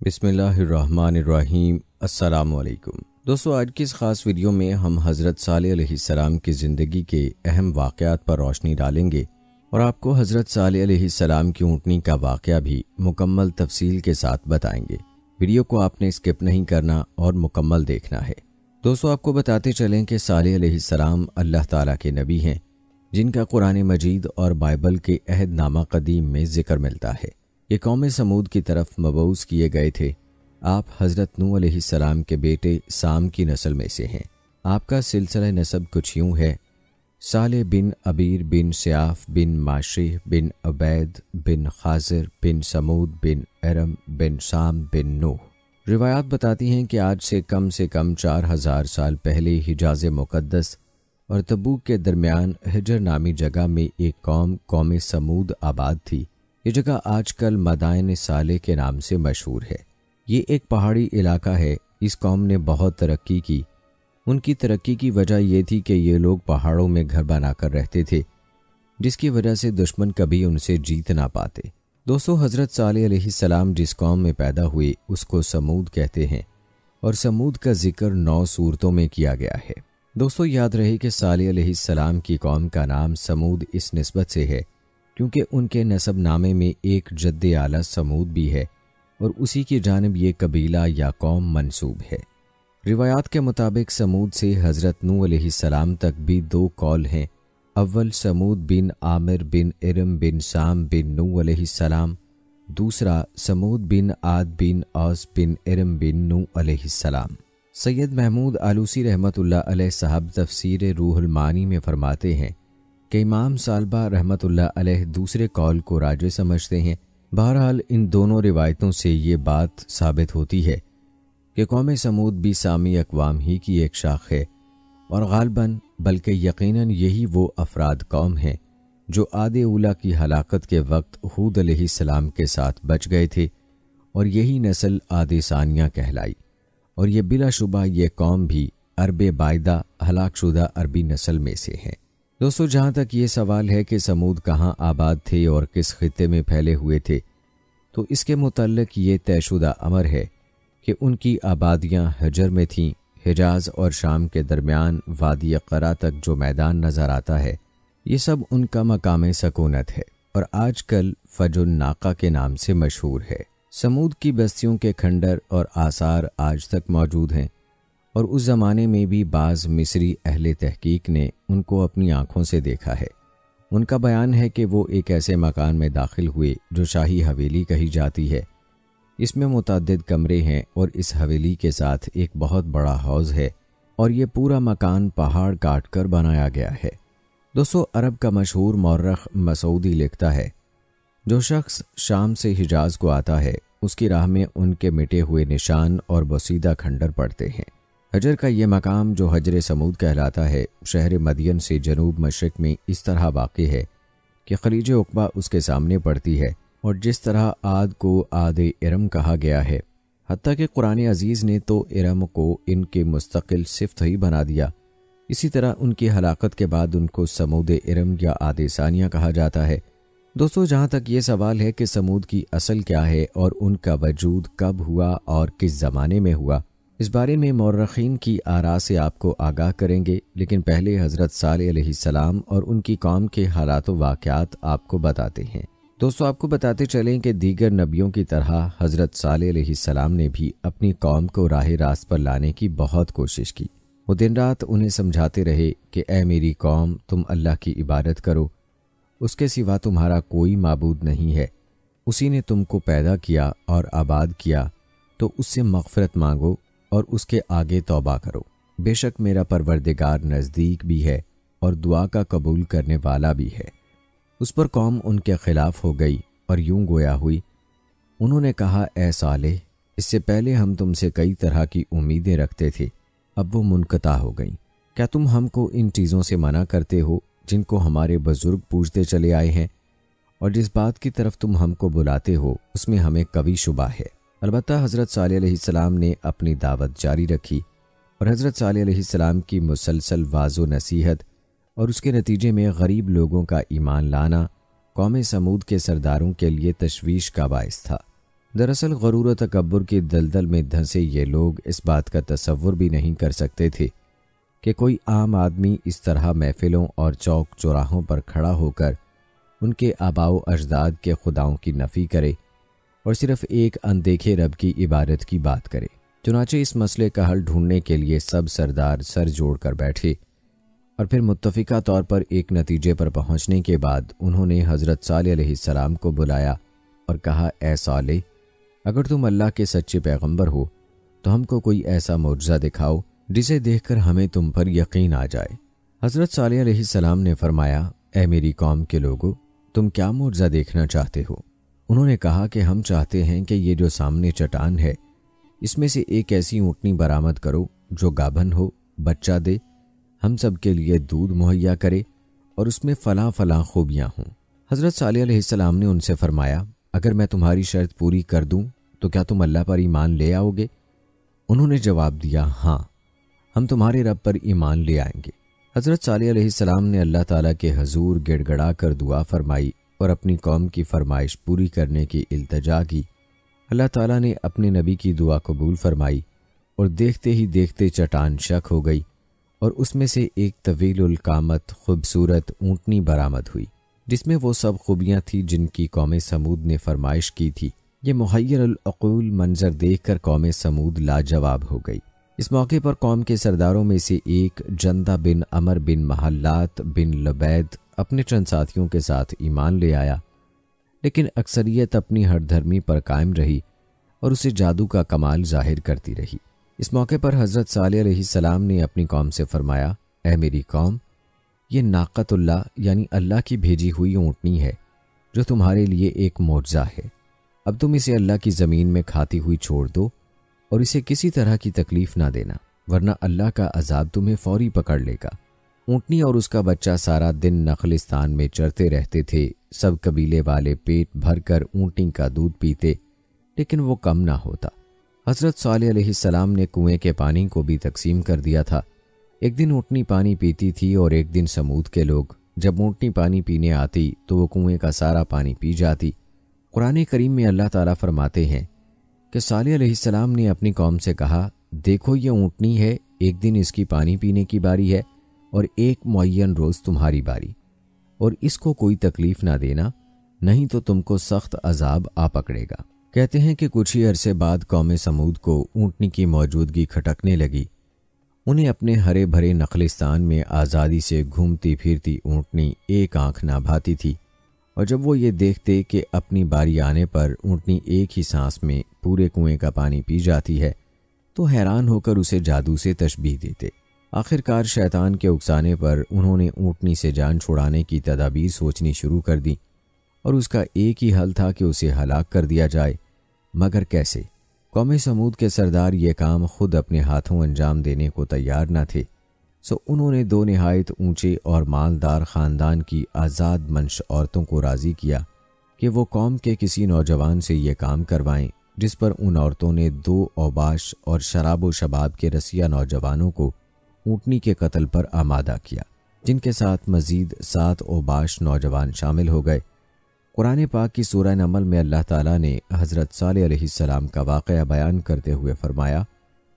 بسم اللہ الرحمن الرحیم۔ السلام علیکم دوستو، آج کی اس خاص ویڈیو میں ہم حضرت صالح علیہ السلام کی زندگی کے اہم واقعات پر روشنی ڈالیں گے اور آپ کو حضرت صالح علیہ السلام کی اونٹنی کا واقعہ بھی مکمل تفصیل کے ساتھ بتائیں گے۔ ویڈیو کو آپ نے اسکپ نہیں کرنا اور مکمل دیکھنا ہے۔ دوستو، آپ کو بتاتے چلیں کہ صالح علیہ السلام اللہ تعالیٰ کے نبی ہیں جن کا قرآن مجید اور بائبل کے عہد نامہ قدیم میں ذکر ملتا ہے۔ یہ قوم سمود کی طرف مبعوث کیے گئے تھے۔ آپ حضرت نوح علیہ السلام کے بیٹے سام کی نسل میں سے ہیں۔ آپ کا سلسلہ نسب کچھ یوں ہے: صالح بن عبیر بن سیاف بن معشیح بن عبید بن خاضر بن سمود بن ارم بن سام بن نوح۔ روایات بتاتی ہیں کہ آج سے کم 4000 سال پہلے حجاز مقدس اور تبوک کے درمیان حجر نامی جگہ میں ایک قوم سمود آباد تھی۔ یہ جگہ آج کل مدائن صالح کے نام سے مشہور ہے۔ یہ ایک پہاڑی علاقہ ہے۔ اس قوم نے بہت ترقی کی۔ ان کی ترقی کی وجہ یہ تھی کہ یہ لوگ پہاڑوں میں گھر بنا کر رہتے تھے، جس کی وجہ سے دشمن کبھی ان سے جیت نہ پاتے۔ دوستو، حضرت صالح علیہ السلام جس قوم میں پیدا ہوئے اس کو سمود کہتے ہیں، اور سمود کا ذکر 9 سورتوں میں کیا گیا ہے۔ دوستو، یاد رہے کہ صالح علیہ السلام کی قوم کا نام سمود اس نسبت سے ہے کیونکہ ان کے نسب نامے میں ایک جد اعلیٰ سمود بھی ہے اور اسی کی جانب یہ قبیلہ یا قوم منسوب ہے۔ روایات کے مطابق سمود سے حضرت نوح علیہ السلام تک بھی 2 قول ہیں۔ اول سمود بن عامر بن ارم بن سام بن نوح علیہ السلام، دوسرا سمود بن عاد بن اوس بن ارم بن نوح علیہ السلام۔ سید محمود آلوسی رحمۃ اللہ علیہ صاحب تفسیر روح المعانی میں فرماتے ہیں کہ امام سالبہ رحمۃ اللہ علیہ دوسرے قول کو راجح سمجھتے ہیں۔ بہرحال ان دونوں روایتوں سے یہ بات ثابت ہوتی ہے کہ قوم سمود بھی سامی اقوام ہی کی ایک شاخ ہے، اور غالباً بلکہ یقیناً یہی وہ افراد قوم ہیں جو عاد اولیٰ کی ہلاکت کے وقت ہود علیہ السلام کے ساتھ بچ گئے تھے، اور یہی نسل عاد ثانیہ کہلائی، اور یہ بلا شبہ یہ قوم بھی عرب بائدہ ہلاک شدہ عربی نسل میں سے ہے۔ دوستو، جہاں تک یہ سوال ہے کہ سمود کہاں آباد تھے اور کس خطے میں پھیلے ہوئے تھے، تو اس کے متعلق یہ طے شدہ امر ہے کہ ان کی آبادیاں حجر میں تھیں۔ حجاز اور شام کے درمیان وادی قرا تک جو میدان نظر آتا ہے، یہ سب ان کا مقام سکونت ہے اور آج کل فج الناقہ کے نام سے مشہور ہے۔ سمود کی بستیوں کے کھنڈر اور آثار آج تک موجود ہیں، اور اس زمانے میں بھی بعض مصری اہل تحقیق نے ان کو اپنی آنکھوں سے دیکھا ہے۔ ان کا بیان ہے کہ وہ ایک ایسے مکان میں داخل ہوئے جو شاہی حویلی کہی جاتی ہے۔ اس میں متعدد کمرے ہیں اور اس حویلی کے ساتھ ایک بہت بڑا حوض ہے، اور یہ پورا مکان پہاڑ کاٹ کر بنایا گیا ہے۔ دوستو، عرب کا مشہور مورخ مسعودی لکھتا ہے، جو شخص شام سے حجاز کو آتا ہے اس کی راہ میں ان کے مٹے ہوئے نشان اور بوسیدہ کھنڈر پڑتے ہیں۔ حجر کا یہ مقام جو حجر سمود کہلاتا ہے، شہر مدین سے جنوب مشرق میں اس طرح واقع ہے کہ خلیج عقبہ اس کے سامنے پڑتی ہے، اور جس طرح عاد کو عاد ارم کہا گیا ہے، حتیٰ کہ قرآن عزیز نے تو ارم کو ان کے مستقل صفت ہی بنا دیا، اسی طرح ان کی ہلاکت کے بعد ان کو سمود ارم یا عاد ثانیہ کہا جاتا ہے۔ دوستو، جہاں تک یہ سوال ہے کہ سمود کی اصل کیا ہے اور ان کا وجود کب ہوا اور کس زمانے میں ہوا، اس بارے میں مورخین کی آراء سے آپ کو آگاہ کریں گے، لیکن پہلے حضرت صالح علیہ السلام اور ان کی قوم کے حالات و واقعات آپ کو بتاتے ہیں۔ دوستو، آپ کو بتاتے چلیں کہ دیگر نبیوں کی طرح حضرت صالح علیہ السلام نے بھی اپنی قوم کو راہ راست پر لانے کی بہت کوشش کی۔ وہ دن رات انہیں سمجھاتے رہے کہ اے میری قوم، تم اللہ کی عبادت کرو، اس کے سوا تمہارا کوئی معبود نہیں ہے، اسی نے تم کو پیدا کیا اور آباد کیا، تو اس سے مغفرت مانگو اور اس کے آگے توبہ کرو، بے شک میرا پروردگار نزدیک بھی ہے اور دعا کا قبول کرنے والا بھی ہے۔ اس پر قوم ان کے خلاف ہو گئی اور یوں گویا ہوئی۔ انہوں نے کہا، اے صالح، اس سے پہلے ہم تم سے کئی طرح کی امیدیں رکھتے تھے، اب وہ منقطع ہو گئیں۔ کیا تم ہم کو ان چیزوں سے منع کرتے ہو جن کو ہمارے بزرگ پوجتے چلے آئے ہیں، اور جس بات کی طرف تم ہم کو بلاتے ہو اس میں ہمیں قوی شبہ ہے۔ البتہ حضرت صالح علیہ السلام نے اپنی دعوت جاری رکھی، اور حضرت صالح علیہ السلام کی مسلسل واضح و نصیحت اور اس کے نتیجے میں غریب لوگوں کا ایمان لانا قوم سمود کے سرداروں کے لیے تشویش کا باعث تھا۔ دراصل غرور و تکبر کے دلدل میں دھنسے یہ لوگ اس بات کا تصور بھی نہیں کر سکتے تھے کہ کوئی عام آدمی اس طرح محفلوں اور چوک چوراہوں پر کھڑا ہو کر ان کے آباء و اجداد کے خداؤں کی نفی کرے اور صرف ایک اندیکھے رب کی عبادت کی بات کرے۔ چنانچہ اس مسئلے کا حل ڈھونڈنے کے لیے سب سردار سر جوڑ کر بیٹھے اور پھر متفقہ طور پر ایک نتیجے پر پہنچنے کے بعد انہوں نے حضرت صالح علیہ السلام کو بلایا اور کہا، اے صالح، اگر تم اللہ کے سچے پیغمبر ہو تو ہم کو کوئی ایسا معجزہ دکھاؤ جسے دیکھ کر ہمیں تم پر یقین آ جائے۔ حضرت صالح علیہ السلام نے فرمایا، اے میری قوم کے لوگو، تم کیا معجزہ دیکھنا چاہتے ہو؟ انہوں نے کہا کہ ہم چاہتے ہیں کہ یہ جو سامنے چٹان ہے اس میں سے ایک ایسی اونٹنی برآمد کرو جو گابھن ہو، بچہ دے، ہم سب کے لیے دودھ مہیا کرے اور اس میں فلاں فلاں خوبیاں ہوں۔ حضرت صالح علیہ السلام نے ان سے فرمایا، اگر میں تمہاری شرط پوری کر دوں تو کیا تم اللہ پر ایمان لے آؤ گے؟ انہوں نے جواب دیا، ہاں، ہم تمہارے رب پر ایمان لے آئیں گے۔ حضرت صالح علیہ السلام نے اللہ تعالیٰ کے حضور گڑ گڑا کر دعا فرمائی اور اپنی قوم کی فرمائش پوری کرنے کی التجا کی۔ اللہ تعالیٰ نے اپنے نبی کی دعا قبول فرمائی اور دیکھتے ہی دیکھتے چٹان شک ہو گئی اور اس میں سے ایک طویل القامت خوبصورت اونٹنی برآمد ہوئی جس میں وہ سب خوبیاں تھیں جن کی قوم سمود نے فرمائش کی تھی۔ یہ محیر العقول منظر دیکھ کر قوم سمود لاجواب ہو گئی۔ اس موقع پر قوم کے سرداروں میں سے ایک جندہ بن عمر بن محلات بن لبید اپنے چند ساتھیوں کے ساتھ ایمان لے آیا، لیکن اکثریت اپنی ہٹ دھرمی پر قائم رہی اور اسے جادو کا کمال ظاہر کرتی رہی۔ اس موقع پر حضرت صالح علیہ السلام نے اپنی قوم سے فرمایا، اے میری قوم، یہ ناقۃ اللہ یعنی اللہ کی بھیجی ہوئی اونٹنی ہے جو تمہارے لیے ایک معجزہ ہے۔ اب تم اسے اللہ کی زمین میں کھاتی ہوئی چھوڑ دو اور اسے کسی طرح کی تکلیف نہ دینا، ورنہ اللہ کا عذاب تمہیں فوری پکڑ لے گا۔ اونٹنی اور اس کا بچہ سارا دن نخلستان میں چرتے رہتے تھے۔ سب قبیلے والے پیٹ بھر کر اونٹنی کا دودھ پیتے، لیکن وہ کم نہ ہوتا۔ حضرت صالح علیہ السلام نے کنویں کے پانی کو بھی تقسیم کر دیا تھا۔ ایک دن اونٹنی پانی پیتی تھی اور ایک دن سمود کے لوگ جب اونٹنی پانی پینے آتی تو وہ کنویں کا سارا پانی پی جاتی۔ قرآن کریم میں اللہ تعالیٰ فرماتے ہیں کہ صالح علیہ السلام نے اپنی قوم سے کہا، دیکھو یہ اونٹنی ہے، ایک دن اس کی پانی پینے کی باری ہے اور ایک معین روز تمہاری باری، اور اس کو کوئی تکلیف نہ دینا، نہیں تو تم کو سخت عذاب آ پکڑے گا۔ کہتے ہیں کہ کچھ ہی عرصے بعد قوم سمود کو اونٹنی کی موجودگی کھٹکنے لگی۔ انہیں اپنے ہرے بھرے نخلستان میں آزادی سے گھومتی پھرتی اونٹنی ایک آنکھ نہ بھاتی تھی، اور جب وہ یہ دیکھتے کہ اپنی باری آنے پر اونٹنی ایک ہی سانس میں پورے کنویں کا پانی پی جاتی ہے تو حیران ہو کر اسے جادو سے تشبیہ دیتے۔ آخرکار شیطان کے اکسانے پر انہوں نے اونٹنی سے جان چھڑانے کی تدابیر سوچنی شروع کر دی، اور اس کا ایک ہی حل تھا کہ اسے ہلاک کر دیا جائے، مگر کیسے؟ قوم سمود کے سردار یہ کام خود اپنے ہاتھوں انجام دینے کو تیار نہ تھے، سو انہوں نے دو نہایت اونچے اور مالدار خاندان کی آزاد منش عورتوں کو راضی کیا کہ وہ قوم کے کسی نوجوان سے یہ کام کروائیں، جس پر ان عورتوں نے 2 اوباش اور شراب و شباب کے رسیہ نوجوانوں کو اونٹنی کے قتل پر آمادہ کیا، جن کے ساتھ مزید 7 اوباش نوجوان شامل ہو گئے۔ قرآن پاک کی سورہ نمل میں اللہ تعالیٰ نے حضرت صالح علیہ السلام کا واقعہ بیان کرتے ہوئے فرمایا،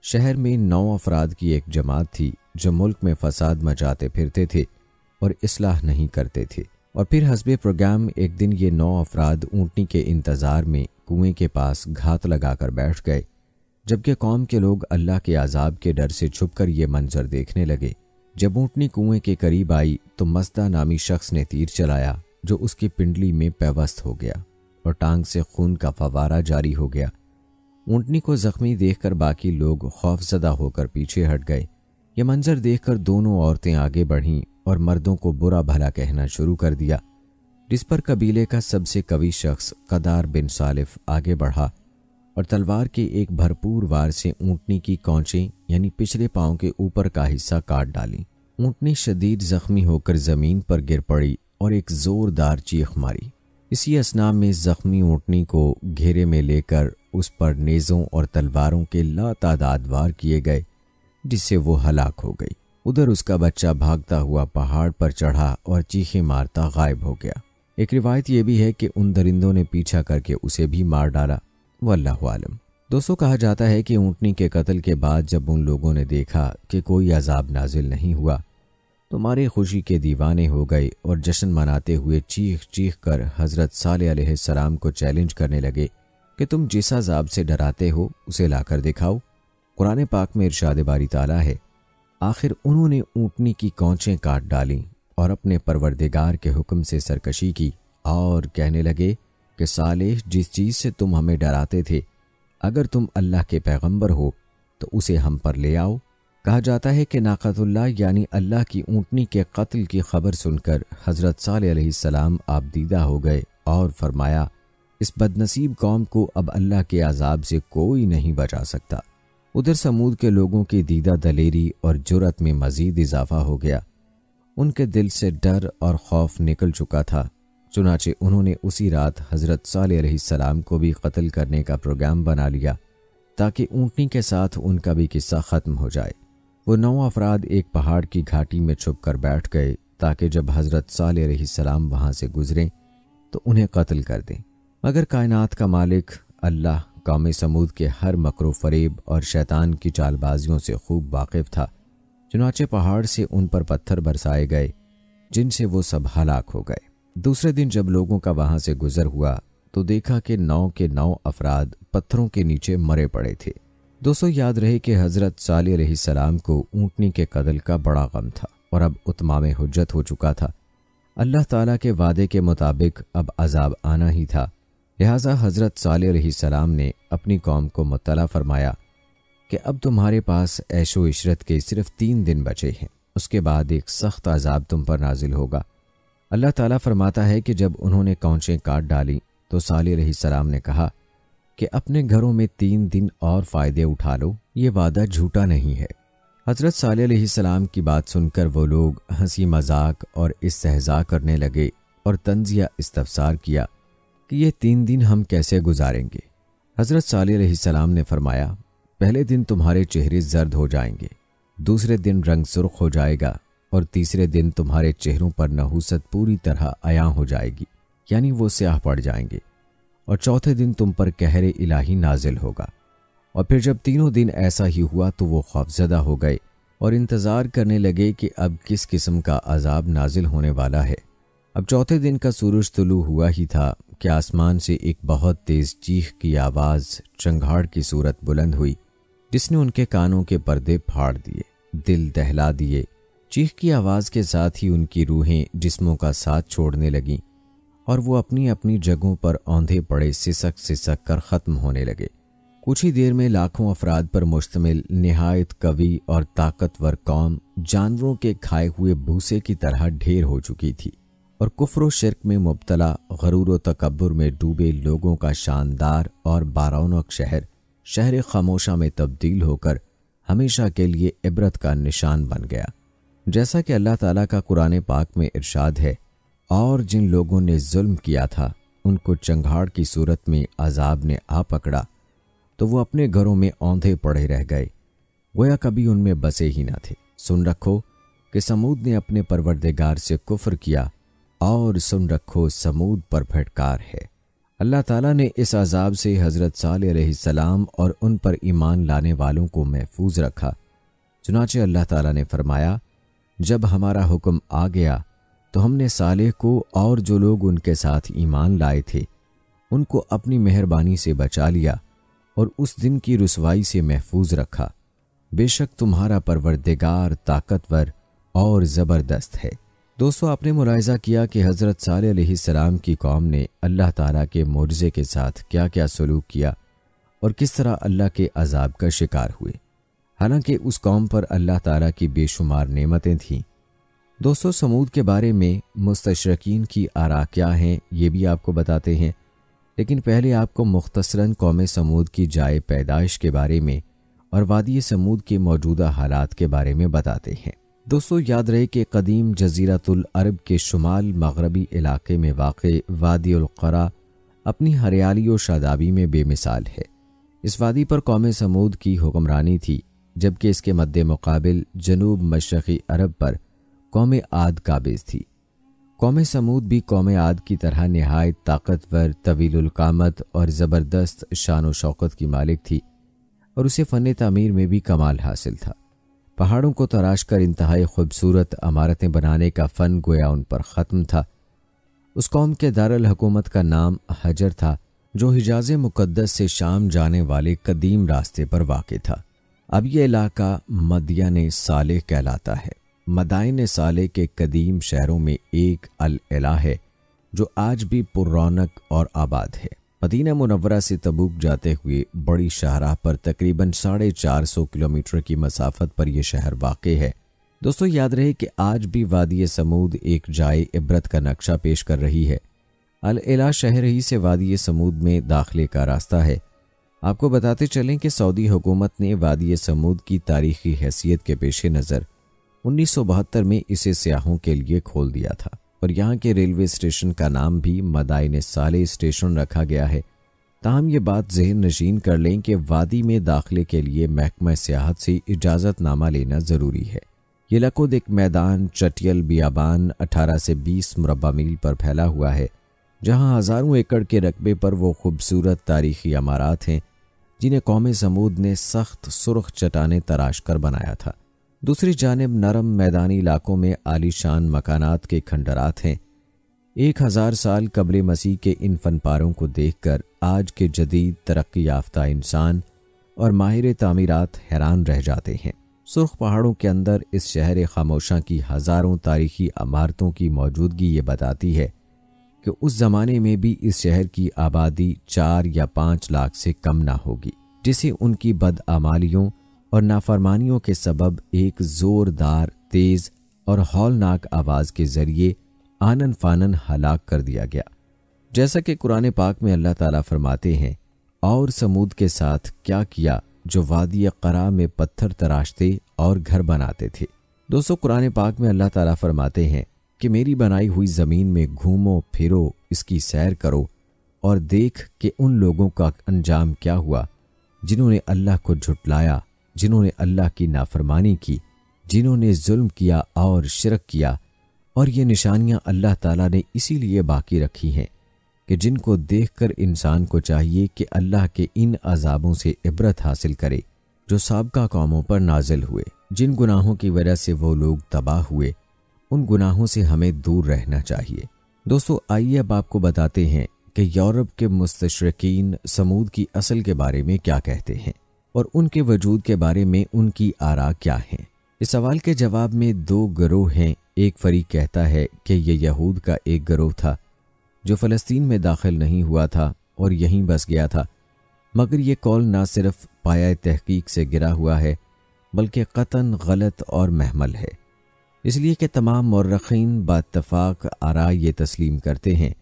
شہر میں 9 افراد کی ایک جماعت تھی جو ملک میں فساد مچاتے پھرتے تھے اور اصلاح نہیں کرتے تھے، اور پھر حسب پروگرام ایک دن یہ 9 افراد اونٹنی کے انتظار میں کنویں کے پاس گھات لگا کر بیٹھ گئے، جبکہ قوم کے لوگ اللہ کے عذاب کے ڈر سے چھپ کر یہ منظر دیکھنے لگے۔ جب اونٹنی کنویں کے قریب آئی تو مزدہ نامی شخص نے تیر چلایا جو اس کی پنڈلی میں پیوست ہو گیا اور ٹانگ سے خون کا فوارہ جاری ہو گیا۔ اونٹنی کو زخمی دیکھ کر باقی لوگ خوف زدہ ہو کر پیچھے ہٹ گئے۔ یہ منظر دیکھ کر دونوں عورتیں آگے بڑھیں اور مردوں کو برا بھلا کہنا شروع کر دیا، جس پر قبیلے کا سب سے قوی شخص قدار بن سالف آگے بڑھا اور تلوار کے ایک بھرپور وار سے اونٹنی کی کونچیں یعنی پچھلے پاؤں کے اوپر کا حصہ کاٹ ڈالی۔ اونٹنی شدید زخمی ہو کر زمین پر گر پڑی اور ایک زوردار چیخ ماری۔ اسی اثناء میں زخمی اونٹنی کو گھیرے میں لے کر اس پر نیزوں اور تلواروں کے لا تعداد وار کیے گئے، جس سے وہ ہلاک ہو گئی۔ ادھر اس کا بچہ بھاگتا ہوا پہاڑ پر چڑھا اور چیخیں مارتا غائب ہو گیا۔ ایک روایت یہ بھی ہے کہ ان درندوں نے پیچھا کر کے اسے بھی مار ڈالا۔ واللہ عالم۔ دوستو کہا جاتا ہے کہ اونٹنی کے قتل کے بعد جب ان لوگوں نے دیکھا کہ کوئی عذاب نازل نہیں ہوا تو مارے خوشی کے دیوانے ہو گئے اور جشن مناتے ہوئے چیخ چیخ کر حضرت صالح علیہ السلام کو چیلنج کرنے لگے کہ تم جس عذاب سے ڈراتے ہو اسے لا کر دکھاؤ۔ قرآن پاک میں ارشاد باری تعالیٰ ہے، آخر انہوں نے اونٹنی کی کونچیں کاٹ ڈالیں اور اپنے پروردگار کے حکم سے سرکشی کی اور کہنے لگے کہ صالح جس چیز سے تم ہمیں ڈراتے تھے اگر تم اللہ کے پیغمبر ہو تو اسے ہم پر لے آؤ۔ کہا جاتا ہے کہ ناقۃ اللہ یعنی اللہ کی اونٹنی کے قتل کی خبر سن کر حضرت صالح علیہ السلام آپ دیدہ ہو گئے اور فرمایا، اس بدنصیب قوم کو اب اللہ کے عذاب سے کوئی نہیں بچا سکتا۔ ادھر سمود کے لوگوں کی دیدہ دلیری اور جرأت میں مزید اضافہ ہو گیا۔ ان کے دل سے ڈر اور خوف نکل چکا تھا، چنانچہ انہوں نے اسی رات حضرت صالح علیہ السلام کو بھی قتل کرنے کا پروگرام بنا لیا تاکہ اونٹنی کے ساتھ ان کا بھی قصہ ختم ہو جائے۔ وہ 9 افراد ایک پہاڑ کی گھاٹی میں چھپ کر بیٹھ گئے تاکہ جب حضرت صالح علیہ السلام وہاں سے گزریں تو انہیں قتل کر دیں، مگر کائنات کا مالک اللہ قوم سمود کے ہر مکر و فریب اور شیطان کی چال بازیوں سے خوب واقف تھا، چنانچہ پہاڑ سے ان پر پتھر برسائے گئے جن سے وہ سب ہلاک ہو گئے۔ دوسرے دن جب لوگوں کا وہاں سے گزر ہوا تو دیکھا کہ 9 کے 9 افراد پتھروں کے نیچے مرے پڑے تھے۔ دوستو یاد رہے کہ حضرت صالح علیہ السلام کو اونٹنی کے قتل کا بڑا غم تھا اور اب اتمام حجت ہو چکا تھا۔ اللہ تعالیٰ کے وعدے کے مطابق اب عذاب آنا ہی تھا، لہٰذا حضرت صالح علیہ السلام نے اپنی قوم کو مطلع فرمایا کہ اب تمہارے پاس عیش و عشرت کے صرف 3 دن بچے ہیں، اس کے بعد ایک سخت عذاب تم پر نازل ہوگا۔ اللہ تعالیٰ فرماتا ہے کہ جب انہوں نے کونچیں کاٹ ڈالیں تو صالح علیہ السلام نے کہا کہ اپنے گھروں میں 3 دن اور فائدے اٹھا لو، یہ وعدہ جھوٹا نہیں ہے۔ حضرت صالح علیہ السلام کی بات سن کر وہ لوگ ہنسی مذاق اور استہزاء کرنے لگے اور طنزیہ استفسار کیا کہ یہ 3 دن ہم کیسے گزاریں گے۔ حضرت صالح علیہ السلام نے فرمایا، پہلے دن تمہارے چہرے زرد ہو جائیں گے، دوسرے دن رنگ سرخ ہو جائے گا اور تیسرے دن تمہارے چہروں پر نحوست پوری طرح عیاں ہو جائے گی، یعنی وہ سیاہ پڑ جائیں گے، اور چوتھے دن تم پر قہر الہی نازل ہوگا۔ اور پھر جب تینوں دن ایسا ہی ہوا تو وہ خوفزدہ ہو گئے اور انتظار کرنے لگے کہ اب کس قسم کا عذاب نازل ہونے والا ہے۔ اب چوتھے دن کا سورج طلوع ہوا ہی تھا کہ آسمان سے ایک بہت تیز چیخ کی آواز چنگھاڑ کی صورت بلند ہوئی، جس نے ان کے کانوں کے پردے پھاڑ دیے، دل دہلا دیے۔ چیخ کی آواز کے ساتھ ہی ان کی روحیں جسموں کا ساتھ چھوڑنے لگیں اور وہ اپنی اپنی جگہوں پر اوندھے پڑے سسک سسک کر ختم ہونے لگے۔ کچھ ہی دیر میں لاکھوں افراد پر مشتمل نہایت قوی اور طاقتور قوم جانوروں کے کھائے ہوئے بھوسے کی طرح ڈھیر ہو چکی تھی، اور کفر و شرک میں مبتلا غرور و تکبر میں ڈوبے لوگوں کا شاندار اور بارونق شہر خاموشہ میں تبدیل ہو کر ہمیشہ کے لیے عبرت کا نشان بن گیا۔ جیسا کہ اللہ تعالیٰ کا قرآن پاک میں ارشاد ہے، اور جن لوگوں نے ظلم کیا تھا ان کو چنگھاڑ کی صورت میں عذاب نے آ پکڑا تو وہ اپنے گھروں میں اوندھے پڑے رہ گئے، گویا کبھی ان میں بسے ہی نہ تھے۔ سن رکھو کہ سمود نے اپنے پروردگار سے کفر کیا، اور سن رکھو سمود پر پھٹکار ہے۔ اللہ تعالیٰ نے اس عذاب سے حضرت صالح علیہ السلام اور ان پر ایمان لانے والوں کو محفوظ رکھا۔ چنانچہ اللہ تعالیٰ نے فرمایا، جب ہمارا حکم آ گیا تو ہم نے صالح کو اور جو لوگ ان کے ساتھ ایمان لائے تھے ان کو اپنی مہربانی سے بچا لیا اور اس دن کی رسوائی سے محفوظ رکھا۔ بے شک تمہارا پروردگار طاقتور اور زبردست ہے۔ دوستو آپ نے ملاحظہ کیا کہ حضرت صالح علیہ السلام کی قوم نے اللہ تعالیٰ کے معجزے کے ساتھ کیا کیا سلوک کیا اور کس طرح اللہ کے عذاب کا شکار ہوئے، حالانکہ اس قوم پر اللہ تعالیٰ کی بے شمار نعمتیں تھیں۔ دوستو سمود کے بارے میں مستشرقین کی آراء کیا ہیں یہ بھی آپ کو بتاتے ہیں، لیکن پہلے آپ کو مختصراً قوم سمود کی جائے پیدائش کے بارے میں اور وادی سمود کے موجودہ حالات کے بارے میں بتاتے ہیں۔ دوستو یاد رہے کہ قدیم جزیرۃ العرب کے شمال مغربی علاقے میں واقع وادی القرا اپنی ہریالی و شادابی میں بے مثال ہے۔ اس وادی پر قوم سمود کی حکمرانی تھی، جبکہ اس کے مد مقابل جنوب مشرقی عرب پر قوم عاد قابض تھی۔ قوم سمود بھی قوم عاد کی طرح نہایت طاقتور، طویل القامت اور زبردست شان و شوکت کی مالک تھی، اور اسے فن تعمیر میں بھی کمال حاصل تھا۔ پہاڑوں کو تراش کر انتہائی خوبصورت عمارتیں بنانے کا فن گویا ان پر ختم تھا۔ اس قوم کے دارالحکومت کا نام حجر تھا، جو حجاز مقدس سے شام جانے والے قدیم راستے پر واقع تھا۔ اب یہ علاقہ مدین صالح کہلاتا ہے۔ مدائن صالح کے قدیم شہروں میں ایک العلا ہے جو آج بھی پر رونق اور آباد ہے۔ مدینہ منورہ سے تبوک جاتے ہوئے بڑی شاہراہ پر تقریباً 450 کلومیٹر کی مسافت پر یہ شہر واقع ہے۔ دوستو یاد رہے کہ آج بھی وادی سمود ایک جائے عبرت کا نقشہ پیش کر رہی ہے۔ العلا شہر ہی سے وادی سمود میں داخلے کا راستہ ہے۔ آپ کو بتاتے چلیں کہ سعودی حکومت نے وادی سمود کی تاریخی حیثیت کے پیش نظر 1972 میں اسے سیاحوں کے لیے کھول دیا تھا، اور یہاں کے ریلوے اسٹیشن کا نام بھی مدائن صالح اسٹیشن رکھا گیا ہے۔ تاہم یہ بات ذہن نشین کر لیں کہ وادی میں داخلے کے لیے محکمہ سیاحت سے اجازت نامہ لینا ضروری ہے۔ یہ لقود ایک میدان چٹیل بیابان 18 سے 20 مربع میل پر پھیلا ہوا ہے، جہاں ہزاروں ایکڑ کے رقبے پر وہ خوبصورت تاریخی عمارات ہیں جنہیں قوم سمود نے سخت سرخ چٹانیں تراش کر بنایا تھا۔ دوسری جانب نرم میدانی علاقوں میں عالی شان مکانات کے کھنڈرات ہیں۔ 1000 سال قبل مسیح کے ان فن پاروں کو دیکھ کر آج کے جدید ترقی یافتہ انسان اور ماہر تعمیرات حیران رہ جاتے ہیں۔ سرخ پہاڑوں کے اندر اس شہر خاموشاں کی ہزاروں تاریخی عمارتوں کی موجودگی یہ بتاتی ہے کہ اس زمانے میں بھی اس شہر کی آبادی 4 یا 5 لاکھ سے کم نہ ہوگی، جسے ان کی بدعمالیوں اور نافرمانیوں کے سبب ایک زوردار، تیز اور ہولناک آواز کے ذریعے آنن فانن ہلاک کر دیا گیا۔ جیسا کہ قرآن پاک میں اللہ تعالیٰ فرماتے ہیں، اور سمود کے ساتھ کیا کیا جو وادی قرا میں پتھر تراشتے اور گھر بناتے تھے۔ دوستو قرآن پاک میں اللہ تعالیٰ فرماتے ہیں کہ میری بنائی ہوئی زمین میں گھومو پھرو، اس کی سیر کرو اور دیکھ کہ ان لوگوں کا انجام کیا ہوا جنہوں نے اللہ کو جھٹلایا، جنہوں نے اللہ کی نافرمانی کی، جنہوں نے ظلم کیا اور شرک کیا۔ اور یہ نشانیاں اللہ تعالیٰ نے اسی لیے باقی رکھی ہیں کہ جن کو دیکھ کر انسان کو چاہیے کہ اللہ کے ان عذابوں سے عبرت حاصل کرے جو سابقہ قوموں پر نازل ہوئے۔ جن گناہوں کی وجہ سے وہ لوگ تباہ ہوئے، ان گناہوں سے ہمیں دور رہنا چاہیے۔ دوستو آئیے اب آپ کو بتاتے ہیں کہ یورپ کے مستشرقین سمود کی اصل کے بارے میں کیا کہتے ہیں اور ان کے وجود کے بارے میں ان کی آراء کیا ہیں۔ اس سوال کے جواب میں 2 گروہ ہیں۔ ایک فریق کہتا ہے کہ یہ یہود کا ایک گروہ تھا جو فلسطین میں داخل نہیں ہوا تھا اور یہیں بس گیا تھا، مگر یہ قول نہ صرف پایہ تحقیق سے گرا ہوا ہے بلکہ قطعاً غلط اور محمل ہے، اس لیے کہ تمام مورخین باتفاق آراء یہ تسلیم کرتے ہیں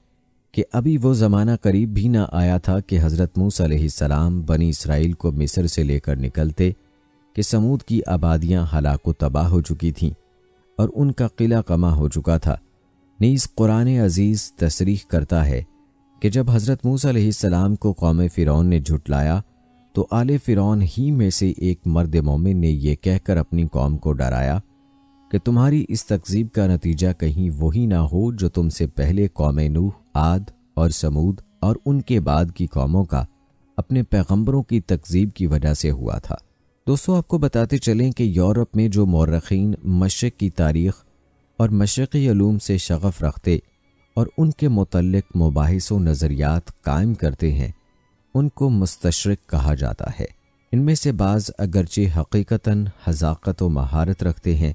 کہ ابھی وہ زمانہ قریب بھی نہ آیا تھا کہ حضرت موسیٰ علیہ السلام بنی اسرائیل کو مصر سے لے کر نکلتے کہ سمود کی آبادیاں ہلاک و تباہ ہو چکی تھیں اور ان کا قلعہ قمع ہو چکا تھا۔ نیز قرآن عزیز تصریح کرتا ہے کہ جب حضرت موسیٰ علیہ السلام کو قوم فرعون نے جھٹلایا تو آل فرعون ہی میں سے ایک مرد مومن نے یہ کہہ کر اپنی قوم کو ڈرایا کہ تمہاری اس تکذیب کا نتیجہ کہیں وہی نہ ہو جو تم سے پہلے قوم نوح، عاد اور سمود اور ان کے بعد کی قوموں کا اپنے پیغمبروں کی تکذیب کی وجہ سے ہوا تھا۔ دوستو آپ کو بتاتے چلیں کہ یورپ میں جو مورخین مشرق کی تاریخ اور مشرقی علوم سے شغف رکھتے اور ان کے متعلق مباحث و نظریات قائم کرتے ہیں، ان کو مستشرق کہا جاتا ہے۔ ان میں سے بعض اگرچہ حقیقتاً حذاقت و مہارت رکھتے ہیں،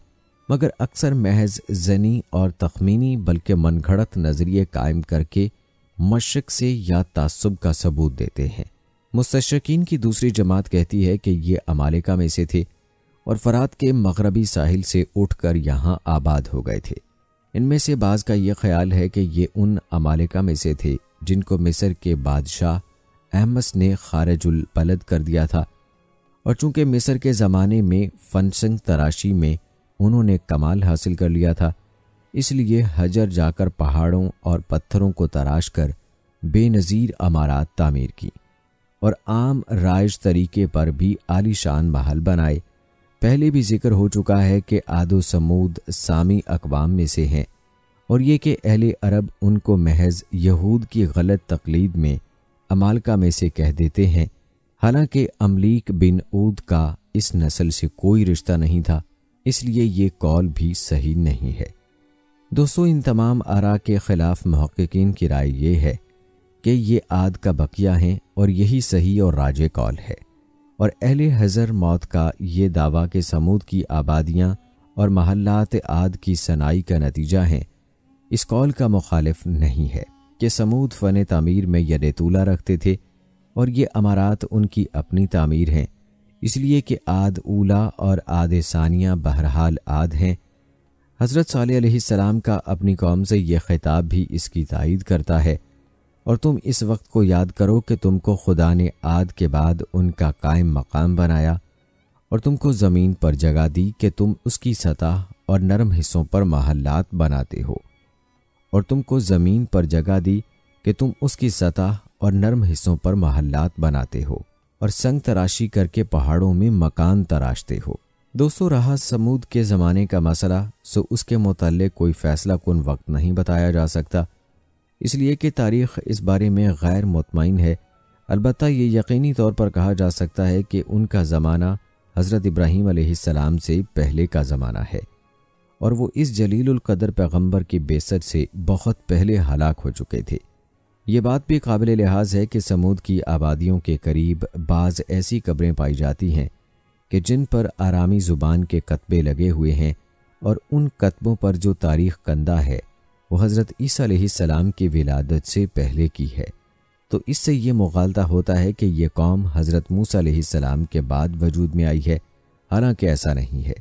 مگر اکثر محض ذنی اور تخمینی بلکہ من گھڑت نظریے قائم کر کے مشرق سے یا تعصب کا ثبوت دیتے ہیں۔ مستشرقین کی دوسری جماعت کہتی ہے کہ یہ امالکہ میں سے تھے اور فرات کے مغربی ساحل سے اٹھ کر یہاں آباد ہو گئے تھے۔ ان میں سے بعض کا یہ خیال ہے کہ یہ ان امالکہ میں سے تھے جن کو مصر کے بادشاہ احمس نے خارج البلد کر دیا تھا، اور چونکہ مصر کے زمانے میں فنسنگ تراشی میں انہوں نے کمال حاصل کر لیا تھا، اس لیے حجر جا کر پہاڑوں اور پتھروں کو تراش کر بے نظیر عمارات تعمیر کی اور عام رائج طریقے پر بھی عالی شان محل بنائے۔ پہلے بھی ذکر ہو چکا ہے کہ عاد و سمود سامی اقوام میں سے ہیں اور یہ کہ اہل عرب ان کو محض یہود کی غلط تقلید میں امالکہ میں سے کہہ دیتے ہیں، حالانکہ املیک بن عود کا اس نسل سے کوئی رشتہ نہیں تھا، اس لیے یہ قول بھی صحیح نہیں ہے۔ دوستو، ان تمام آراء کے خلاف محققین کی رائے یہ ہے کہ یہ عاد کا بقیہ ہیں اور یہی صحیح اور راجح قول ہے، اور اہل حضر موت کا یہ دعویٰ کہ سمود کی آبادیاں اور محلات عاد کی صناعی کا نتیجہ ہیں، اس قول کا مخالف نہیں ہے کہ سمود فن تعمیر میں ید طولہ رکھتے تھے اور یہ عمارات ان کی اپنی تعمیر ہیں، اس لیے کہ عاد اولا اور عاد ثانیہ بہرحال عاد ہیں۔ حضرت صالح علیہ السلام کا اپنی قوم سے یہ خطاب بھی اس کی تائید کرتا ہے، اور تم اس وقت کو یاد کرو کہ تم کو خدا نے عاد کے بعد ان کا قائم مقام بنایا اور تم کو زمین پر جگہ دی کہ تم اس کی سطح اور نرم حصوں پر محلات بناتے ہو، اور تم کو زمین پر جگہ دی کہ تم اس کی سطح اور نرم حصوں پر محلات بناتے ہو، اور سنگ تراشی کر کے پہاڑوں میں مکان تراشتے ہو۔ دوستو، رہا سمود کے زمانے کا مسئلہ، سو اس کے متعلق کوئی فیصلہ کن وقت نہیں بتایا جا سکتا، اس لیے کہ تاریخ اس بارے میں غیر مطمئن ہے۔ البتہ یہ یقینی طور پر کہا جا سکتا ہے کہ ان کا زمانہ حضرت ابراہیم علیہ السلام سے پہلے کا زمانہ ہے، اور وہ اس جلیل القدر پیغمبر کی بعثت سے بہت پہلے ہلاک ہو چکے تھے۔ یہ بات بھی قابل لحاظ ہے کہ سمود کی آبادیوں کے قریب بعض ایسی قبریں پائی جاتی ہیں کہ جن پر آرامی زبان کے کتبے لگے ہوئے ہیں، اور ان کتبوں پر جو تاریخ کندہ ہے وہ حضرت عیسیٰ علیہ السلام کی ولادت سے پہلے کی ہے، تو اس سے یہ مغالطہ ہوتا ہے کہ یہ قوم حضرت موسیٰ علیہ السلام کے بعد وجود میں آئی ہے، حالانکہ ایسا نہیں ہے۔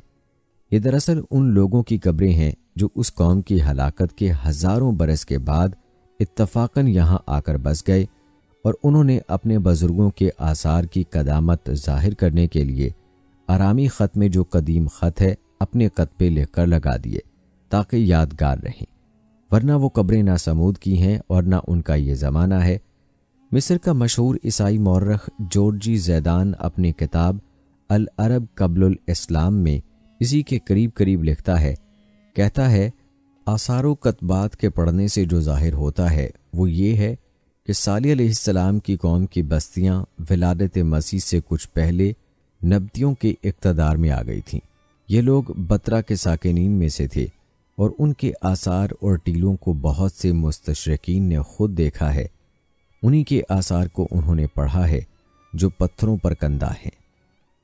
یہ دراصل ان لوگوں کی قبریں ہیں جو اس قوم کی ہلاکت کے ہزاروں برس کے بعد اتفاقاً یہاں آ کر بس گئے، اور انہوں نے اپنے بزرگوں کے آثار کی قدامت ظاہر کرنے کے لیے آرامی خط میں جو قدیم خط ہے اپنے کتبے لکھ کر لگا دیے تاکہ یادگار رہیں، ورنہ وہ قبریں نہ سمود کی ہیں اور نہ ان کا یہ زمانہ ہے۔ مصر کا مشہور عیسائی مورخ جورجی زیدان اپنی کتاب العرب قبل الاسلام میں اسی کے قریب قریب لکھتا ہے، کہتا ہے، آثار و کتبات کے پڑھنے سے جو ظاہر ہوتا ہے وہ یہ ہے کہ صالح علیہ السلام کی قوم کی بستیاں ولادت مسیح سے کچھ پہلے نبتیوں کے اقتدار میں آ گئی تھیں۔ یہ لوگ بطرہ کے ساکنین میں سے تھے، اور ان کے آثار اور ٹیلوں کو بہت سے مستشرقین نے خود دیکھا ہے۔ انہی کے آثار کو انہوں نے پڑھا ہے جو پتھروں پر کندہ ہیں۔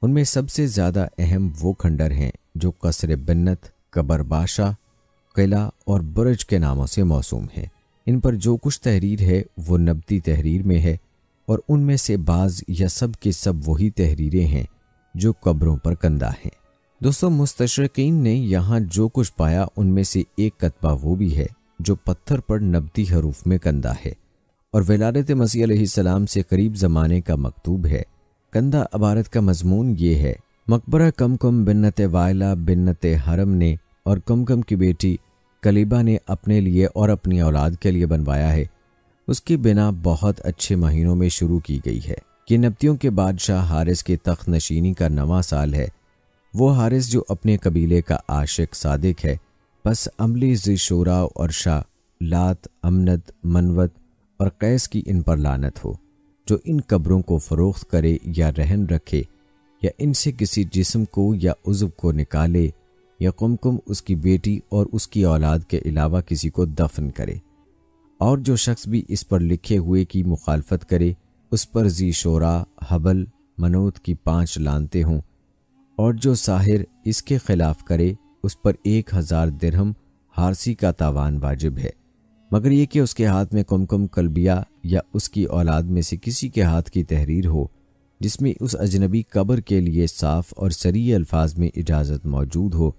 ان میں سب سے زیادہ اہم وہ کھنڈر ہیں جو قصر بنت، قبر باشا، قلعہ اور برج کے ناموں سے موسوم ہیں۔ ان پر جو کچھ تحریر ہے وہ نبتی تحریر میں ہے، اور ان میں سے بعض یا سب کے سب وہی تحریریں ہیں جو قبروں پر کندہ ہیں۔ دوستو، مستشرقین نے یہاں جو کچھ پایا ان میں سے ایک کتبہ وہ بھی ہے جو پتھر پر نبتی حروف میں کندہ ہے اور ولادت مسیح علیہ السلام سے قریب زمانے کا مکتوب ہے۔ کندہ عبارت کا مضمون یہ ہے، مقبرہ کمکم بنت وائلہ بنت حرم نے اور کمکم کی بیٹی کلیبہ نے اپنے لیے اور اپنی اولاد کے لیے بنوایا ہے۔ اس کی بنا بہت اچھے مہینوں میں شروع کی گئی ہے۔ یہ نبتیوں کے بادشاہ حارث کے تخت نشینی کا 9واں سال ہے۔ وہ حارث جو اپنے قبیلے کا عاشق صادق ہے، پس عملی ذی شورا اور شاہ لات، امند، منوت اور قیس کی ان پر لعنت ہو، جو ان قبروں کو فروخت کرے یا رہن رکھے، یا ان سے کسی جسم کو یا عضو کو نکالے، یا کمکم اس کی بیٹی اور اس کی اولاد کے علاوہ کسی کو دفن کرے، اور جو شخص بھی اس پر لکھے ہوئے کی مخالفت کرے اس پر ذی شورا، حبل، منوت کی 5 لعنتیں ہوں، اور جو ساحر اس کے خلاف کرے اس پر 1000 درہم حارسی کا تاوان واجب ہے، مگر یہ کہ اس کے ہاتھ میں کمکم کلبیہ یا اس کی اولاد میں سے کسی کے ہاتھ کی تحریر ہو جس میں اس اجنبی قبر کے لیے صاف اور صریح الفاظ میں اجازت موجود ہو،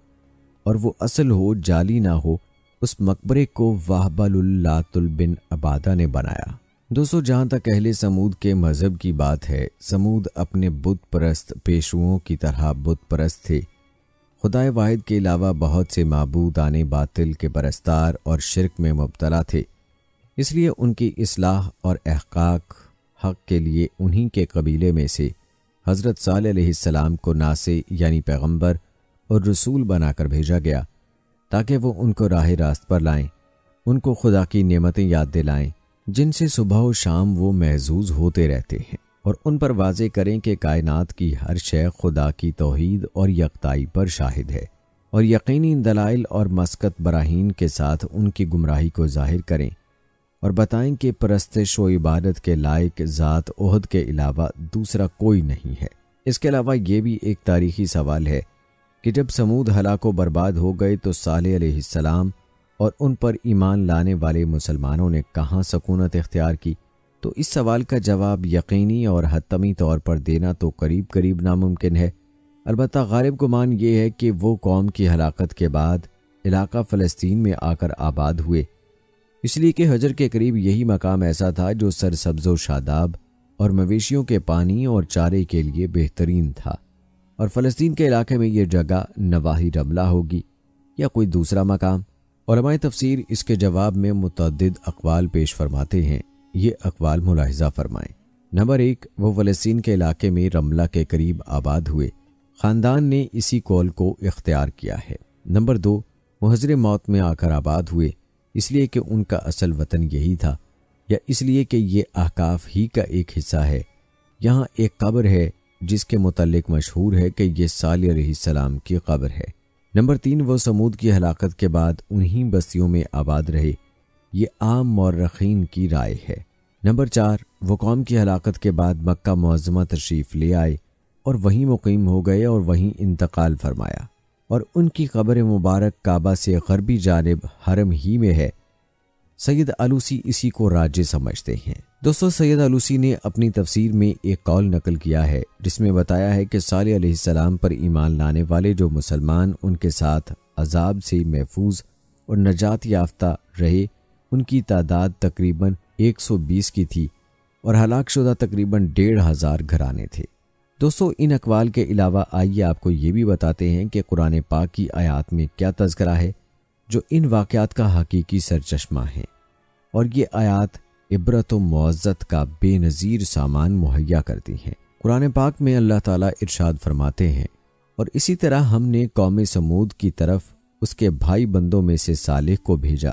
اور وہ اصل ہو، جعلی نہ ہو۔ اس مقبرے کو وہبل اللات بن عبادہ نے بنایا۔ دوستو، جہاں تک اہل سمود کے مذہب کی بات ہے، سمود اپنے بت پرست پیشوؤں کی طرح بت پرست تھے۔ خدائے واحد کے علاوہ بہت سے معبودان باطل کے پرستار اور شرک میں مبتلا تھے، اس لیے ان کی اصلاح اور احقاق حق کے لیے انہی کے قبیلے میں سے حضرت صالح علیہ السلام کو ناصح یعنی پیغمبر اور رسول بنا کر بھیجا گیا تاکہ وہ ان کو راہ راست پر لائیں ان کو خدا کی نعمتیں یاد دلائیں جن سے صبح و شام وہ محظوظ ہوتے رہتے ہیں، اور ان پر واضح کریں کہ کائنات کی ہر شے خدا کی توحید اور یکتائی پر شاہد ہے، اور یقینی دلائل اور مسکت براہین کے ساتھ ان کی گمراہی کو ظاہر کریں، اور بتائیں کہ پرستش و عبادت کے لائق ذات احد کے علاوہ دوسرا کوئی نہیں ہے۔ اس کے علاوہ یہ بھی ایک تاریخی سوال ہے کہ جب سمود ہلاک و برباد ہو گئے تو صالح علیہ السلام اور ان پر ایمان لانے والے مسلمانوں نے کہاں سکونت اختیار کی؟ تو اس سوال کا جواب یقینی اور حتمی طور پر دینا تو قریب قریب ناممکن ہے۔ البتہ غالب گمان یہ ہے کہ وہ قوم کی ہلاکت کے بعد علاقہ فلسطین میں آ کر آباد ہوئے، اس لیے کہ حجر کے قریب یہی مقام ایسا تھا جو سرسبز و شاداب اور مویشیوں کے پانی اور چارے کے لیے بہترین تھا، اور فلسطین کے علاقے میں یہ جگہ نواحی رملہ ہوگی یا کوئی دوسرا مقام۔ علماء تفسیر اس کے جواب میں متعدد اقوال پیش فرماتے ہیں، یہ اقوال ملاحظہ فرمائیں۔ نمبر 1، وہ فلسطین کے علاقے میں رملہ کے قریب آباد ہوئے، خاندان نے اسی قول کو اختیار کیا ہے۔ نمبر 2، وہ حضر موت میں آ کر آباد ہوئے، اس لیے کہ ان کا اصل وطن یہی تھا، یا اس لیے کہ یہ احقاف ہی کا ایک حصہ ہے۔ یہاں ایک قبر ہے جس کے متعلق مشہور ہے کہ یہ صالح علیہ السلام کی قبر ہے۔ نمبر 3، وہ سمود کی ہلاکت کے بعد انہی بستیوں میں آباد رہے، یہ عام مورخین کی رائے ہے۔ نمبر 4، وہ قوم کی ہلاکت کے بعد مکہ معظمہ تشریف لے آئے اور وہیں مقیم ہو گئے اور وہیں انتقال فرمایا، اور ان کی قبر مبارک کعبہ سے غربی جانب حرم ہی میں ہے۔ سید آلوسی اسی کو راجح سمجھتے ہیں۔ دوستو، سید آلوسی نے اپنی تفسیر میں ایک قول نقل کیا ہے جس میں بتایا ہے کہ صالح علیہ السلام پر ایمان لانے والے جو مسلمان ان کے ساتھ عذاب سے محفوظ اور نجات یافتہ رہے، ان کی تعداد تقریباً 120 کی تھی، اور ہلاک شدہ تقریباً 1500 گھرانے تھے۔ دوستو، ان اقوال کے علاوہ آئیے آپ کو یہ بھی بتاتے ہیں کہ قرآن پاک کی آیات میں کیا تذکرہ ہے جو ان واقعات کا حقیقی سرچشمہ ہے، اور یہ آیات عبرت و معزت کا بے نظیر سامان مہیا کرتی ہیں۔ قرآن پاک میں اللہ تعالیٰ ارشاد فرماتے ہیں، اور اسی طرح ہم نے قوم سمود کی طرف اس کے بھائی بندوں میں سے صالح کو بھیجا۔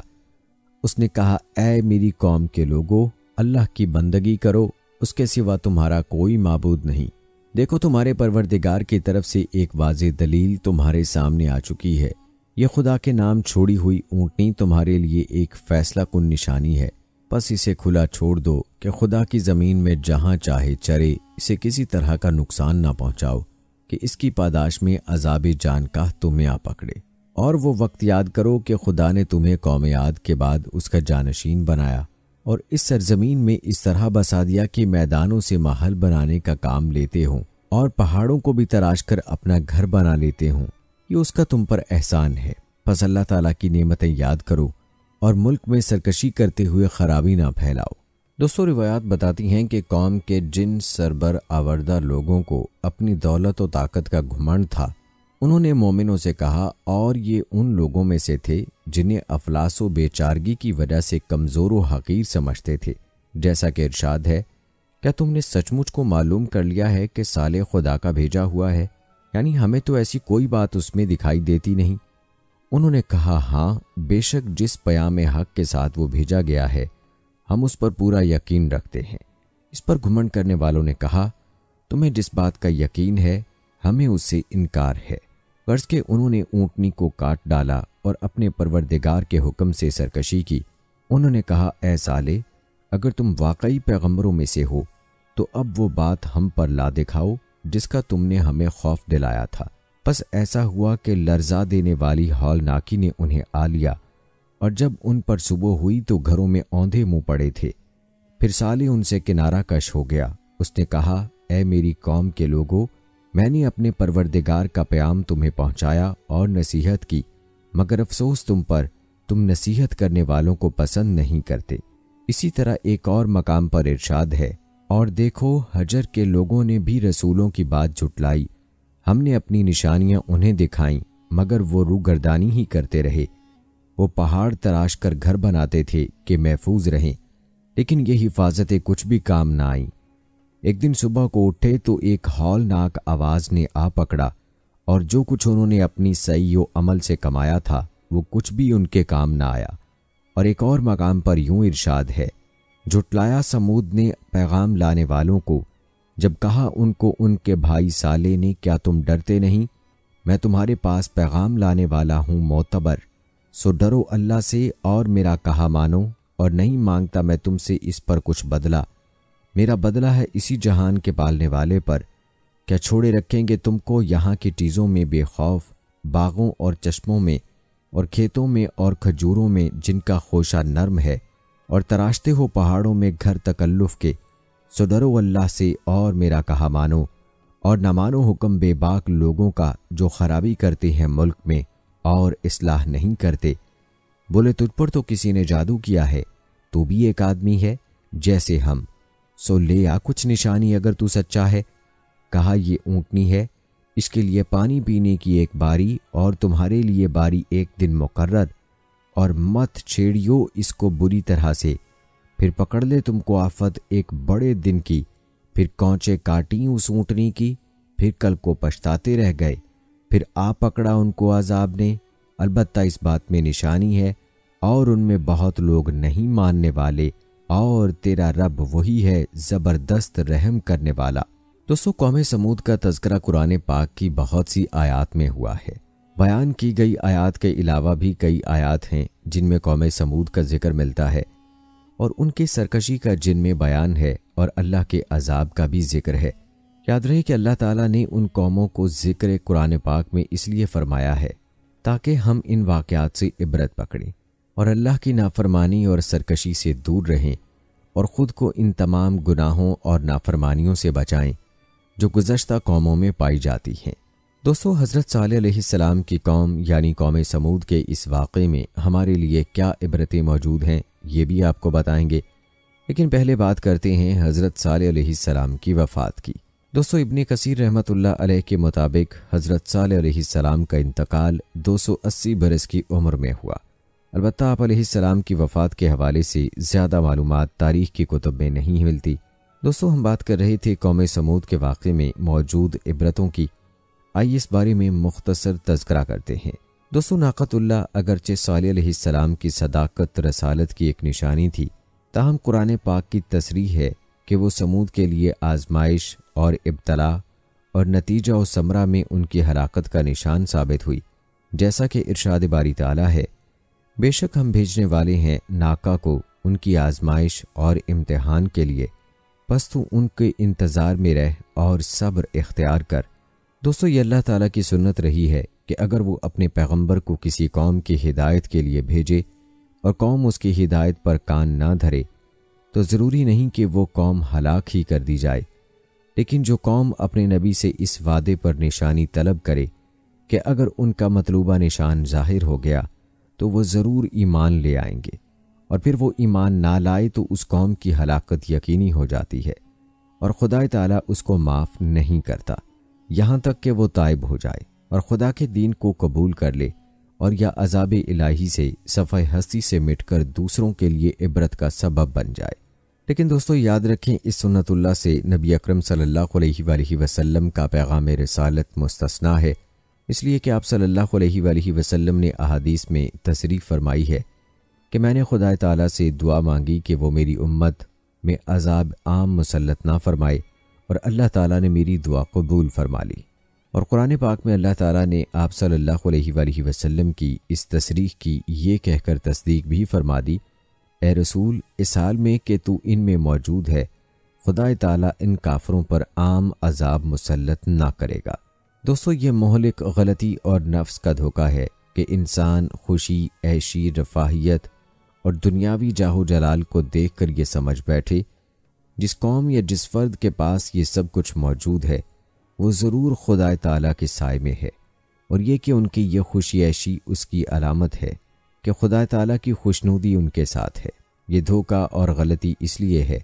اس نے کہا، اے میری قوم کے لوگو، اللہ کی بندگی کرو، اس کے سوا تمہارا کوئی معبود نہیں۔ دیکھو، تمہارے پروردگار کی طرف سے ایک واضح دلیل تمہارے سامنے آ چکی ہے۔ یہ خدا کے نام چھوڑی ہوئی اونٹنی تمہارے لیے ایک فیصلہ کن نشانی ہے، بس اسے کھلا چھوڑ دو کہ خدا کی زمین میں جہاں چاہے چرے، اسے کسی طرح کا نقصان نہ پہنچاؤ کہ اس کی پاداش میں عذاب جان کا تمہیں آ پکڑے۔ اور وہ وقت یاد کرو کہ خدا نے تمہیں قوم عاد کے بعد اس کا جانشین بنایا اور اس سرزمین میں اس طرح بسا دیا کہ میدانوں سے محل بنانے کا کام لیتے ہوں اور پہاڑوں کو بھی تراش کر اپنا گھر بنا لیتے ہوں۔ یہ اس کا تم پر احسان ہے۔ پس اللہ تعالیٰ کی نعمتیں یاد کرو اور ملک میں سرکشی کرتے ہوئے خرابی نہ پھیلاؤ۔ دوستو، روایات بتاتی ہیں کہ قوم کے جن سربر آوردہ لوگوں کو اپنی دولت و طاقت کا گھمنڈ تھا، انہوں نے مومنوں سے کہا، اور یہ ان لوگوں میں سے تھے جنہیں افلاس و بے چارگی کی وجہ سے کمزور و حقیر سمجھتے تھے، جیسا کہ ارشاد ہے، کیا تم نے سچ مچ کو معلوم کر لیا ہے کہ صالح خدا کا بھیجا ہوا ہے؟ یعنی ہمیں تو ایسی کوئی بات اس میں دکھائی دیتی نہیں۔ انہوں نے کہا، ہاں، بے شک جس پیام حق کے ساتھ وہ بھیجا گیا ہے ہم اس پر پورا یقین رکھتے ہیں۔ اس پر گھمنڈ کرنے والوں نے کہا، تمہیں جس بات کا یقین ہے ہمیں اس سے انکار ہے۔ غرض کہ انہوں نے اونٹنی کو کاٹ ڈالا اور اپنے پروردگار کے حکم سے سرکشی کی۔ انہوں نے کہا، اے صالح، اگر تم واقعی پیغمبروں میں سے ہو تو اب وہ بات ہم پر لا دکھاؤ جس کا تم نے ہمیں خوف دلایا تھا۔ پس ایسا ہوا کہ لرزا دینے والی ہولناکی نے انہیں آ لیا، اور جب ان پر صبح ہوئی تو گھروں میں اوندھے منہ پڑے تھے۔ پھر صالح ان سے کنارہ کش ہو گیا۔ اس نے کہا، اے میری قوم کے لوگو، میں نے اپنے پروردگار کا پیام تمہیں پہنچایا اور نصیحت کی، مگر افسوس تم پر، تم نصیحت کرنے والوں کو پسند نہیں کرتے۔ اسی طرح ایک اور مقام پر ارشاد ہے، اور دیکھو، حجر کے لوگوں نے بھی رسولوں کی بات جھٹلائی، ہم نے اپنی نشانیاں انہیں دکھائیں مگر وہ روگردانی ہی کرتے رہے۔ وہ پہاڑ تراش کر گھر بناتے تھے کہ محفوظ رہیں، لیکن یہ حفاظتیں کچھ بھی کام نہ آئیں۔ ایک دن صبح کو اٹھے تو ایک ہولناک آواز نے آ پکڑا، اور جو کچھ انہوں نے اپنی سعی و عمل سے کمایا تھا وہ کچھ بھی ان کے کام نہ آیا۔ اور ایک اور مقام پر یوں ارشاد ہے، جھٹلایا سمود نے پیغام لانے والوں کو، جب کہا ان کو ان کے بھائی صالح نے، کیا تم ڈرتے نہیں؟ میں تمہارے پاس پیغام لانے والا ہوں معتبر، سو ڈرو اللہ سے اور میرا کہا مانو، اور نہیں مانگتا میں تم سے اس پر کچھ بدلہ، میرا بدلہ ہے اسی جہان کے پالنے والے پر۔ کیا چھوڑے رکھیں گے تم کو یہاں کی چیزوں میں بے خوف، باغوں اور چشموں میں اور کھیتوں میں اور کھجوروں میں جن کا خوشہ نرم ہے، اور تراشتے ہو پہاڑوں میں گھر تکلف کے، سو ڈرو اللہ سے اور میرا کہا مانو، اور نہ مانو حکم بے باک لوگوں کا جو خرابی کرتے ہیں ملک میں اور اصلاح نہیں کرتے۔ بولے تجھ پر تو کسی نے جادو کیا ہے، تو بھی ایک آدمی ہے جیسے ہم، سو لے آ کچھ نشانی اگر تو سچا ہے۔ کہا یہ اونٹنی ہے، اس کے لیے پانی پینے کی ایک باری، اور تمہارے لیے باری ایک دن مقرر، اور مت چھیڑیو اس کو بری طرح سے، پھر پکڑ لے تم کو آفت ایک بڑے دن کی، پھر کونچے کاٹیں اس اونٹنی کی، پھر کل کو پچھتاتے رہ گئے، پھر آ پکڑا ان کو عذاب نے۔ البتہ اس بات میں نشانی ہے، اور ان میں بہت لوگ نہیں ماننے والے، اور تیرا رب وہی ہے زبردست رحم کرنے والا۔ دوستو، قوم سمود کا تذکرہ قرآن پاک کی بہت سی آیات میں ہوا ہے۔ بیان کی گئی آیات کے علاوہ بھی کئی آیات ہیں جن میں قوم سمود کا ذکر ملتا ہے، اور ان کی سرکشی کا جن میں بیان ہے، اور اللہ کے عذاب کا بھی ذکر ہے۔ یاد رہے کہ اللہ تعالیٰ نے ان قوموں کو ذکر قرآن پاک میں اس لیے فرمایا ہے تاکہ ہم ان واقعات سے عبرت پکڑیں اور اللہ کی نافرمانی اور سرکشی سے دور رہیں، اور خود کو ان تمام گناہوں اور نافرمانیوں سے بچائیں جو گزشتہ قوموں میں پائی جاتی ہیں۔ دوستو، حضرت صالح علیہ السلام کی قوم یعنی قوم سمود کے اس واقعے میں ہمارے لیے کیا عبرتیں موجود ہیں یہ بھی آپ کو بتائیں گے، لیکن پہلے بات کرتے ہیں حضرت صالح علیہ السلام کی وفات کی۔ دوستو، ابن کثیر رحمۃ اللہ علیہ کے مطابق حضرت صالح علیہ السلام کا انتقال 280 برس کی عمر میں ہوا۔ البتہ آپ علیہ السلام کی وفات کے حوالے سے زیادہ معلومات تاریخ کی کتب میں نہیں ملتی۔ دوستو، ہم بات کر رہے تھے قوم سمود کے واقعے میں موجود عبرتوں کی۔ آئیے اس بارے میں مختصر تذکرہ کرتے ہیں۔ دوستو، ناقۃ اللہ اگرچہ صالح علیہ السلام کی صداقت رسالت کی ایک نشانی تھی، تاہم قرآن پاک کی تصریح ہے کہ وہ سمود کے لیے آزمائش اور ابتلا اور نتیجہ و ثمرہ میں ان کی ہلاکت کا نشان ثابت ہوئی، جیسا کہ ارشاد باری تعالیٰ ہے، بے شک ہم بھیجنے والے ہیں ناقہ کو ان کی آزمائش اور امتحان کے لیے، پس تو ان کے انتظار میں رہ اور صبر اختیار کر۔ دوستو، یہ اللہ تعالیٰ کی سنت رہی ہے کہ اگر وہ اپنے پیغمبر کو کسی قوم کی ہدایت کے لیے بھیجے اور قوم اس کی ہدایت پر کان نہ دھرے تو ضروری نہیں کہ وہ قوم ہلاک ہی کر دی جائے، لیکن جو قوم اپنے نبی سے اس وعدے پر نشانی طلب کرے کہ اگر ان کا مطلوبہ نشان ظاہر ہو گیا تو وہ ضرور ایمان لے آئیں گے، اور پھر وہ ایمان نہ لائے تو اس قوم کی ہلاکت یقینی ہو جاتی ہے، اور خدا تعالیٰ اس کو معاف نہیں کرتا یہاں تک کہ وہ تائب ہو جائے اور خدا کے دین کو قبول کر لے، اور یا عذاب الہی سے صفحہ ہستی سے مٹ کر دوسروں کے لیے عبرت کا سبب بن جائے۔ لیکن دوستو، یاد رکھیں اس سنت اللہ سے نبی اکرم صلی اللہ علیہ وآلہ وسلم کا پیغام رسالت مستثنا ہے، اس لیے کہ آپ صلی اللہ علیہ وآلہ وسلم نے احادیث میں تصریح فرمائی ہے کہ میں نے خدا تعالیٰ سے دعا مانگی کہ وہ میری امت میں عذاب عام مسلط نہ فرمائے، اور اللہ تعالیٰ نے میری دعا قبول فرما لی۔ اور قرآن پاک میں اللہ تعالیٰ نے آپ صلی اللہ علیہ وآلہ وسلم کی اس تصریح کی یہ کہہ کر تصدیق بھی فرما دی، اے رسول، اس حال میں کہ تو ان میں موجود ہے، خدا تعالیٰ ان کافروں پر عام عذاب مسلط نہ کرے گا۔ دوستو، یہ مہلک غلطی اور نفس کا دھوکہ ہے کہ انسان خوشی، عیشی، رفاہیت اور دنیاوی جاہ و جلال کو دیکھ کر یہ سمجھ بیٹھے جس قوم یا جس فرد کے پاس یہ سب کچھ موجود ہے وہ ضرور خدا تعالیٰ کے سائے میں ہے، اور یہ کہ ان کی یہ خوشی عیشی اس کی علامت ہے کہ خدا تعالیٰ کی خوشنودی ان کے ساتھ ہے۔ یہ دھوکہ اور غلطی اس لیے ہے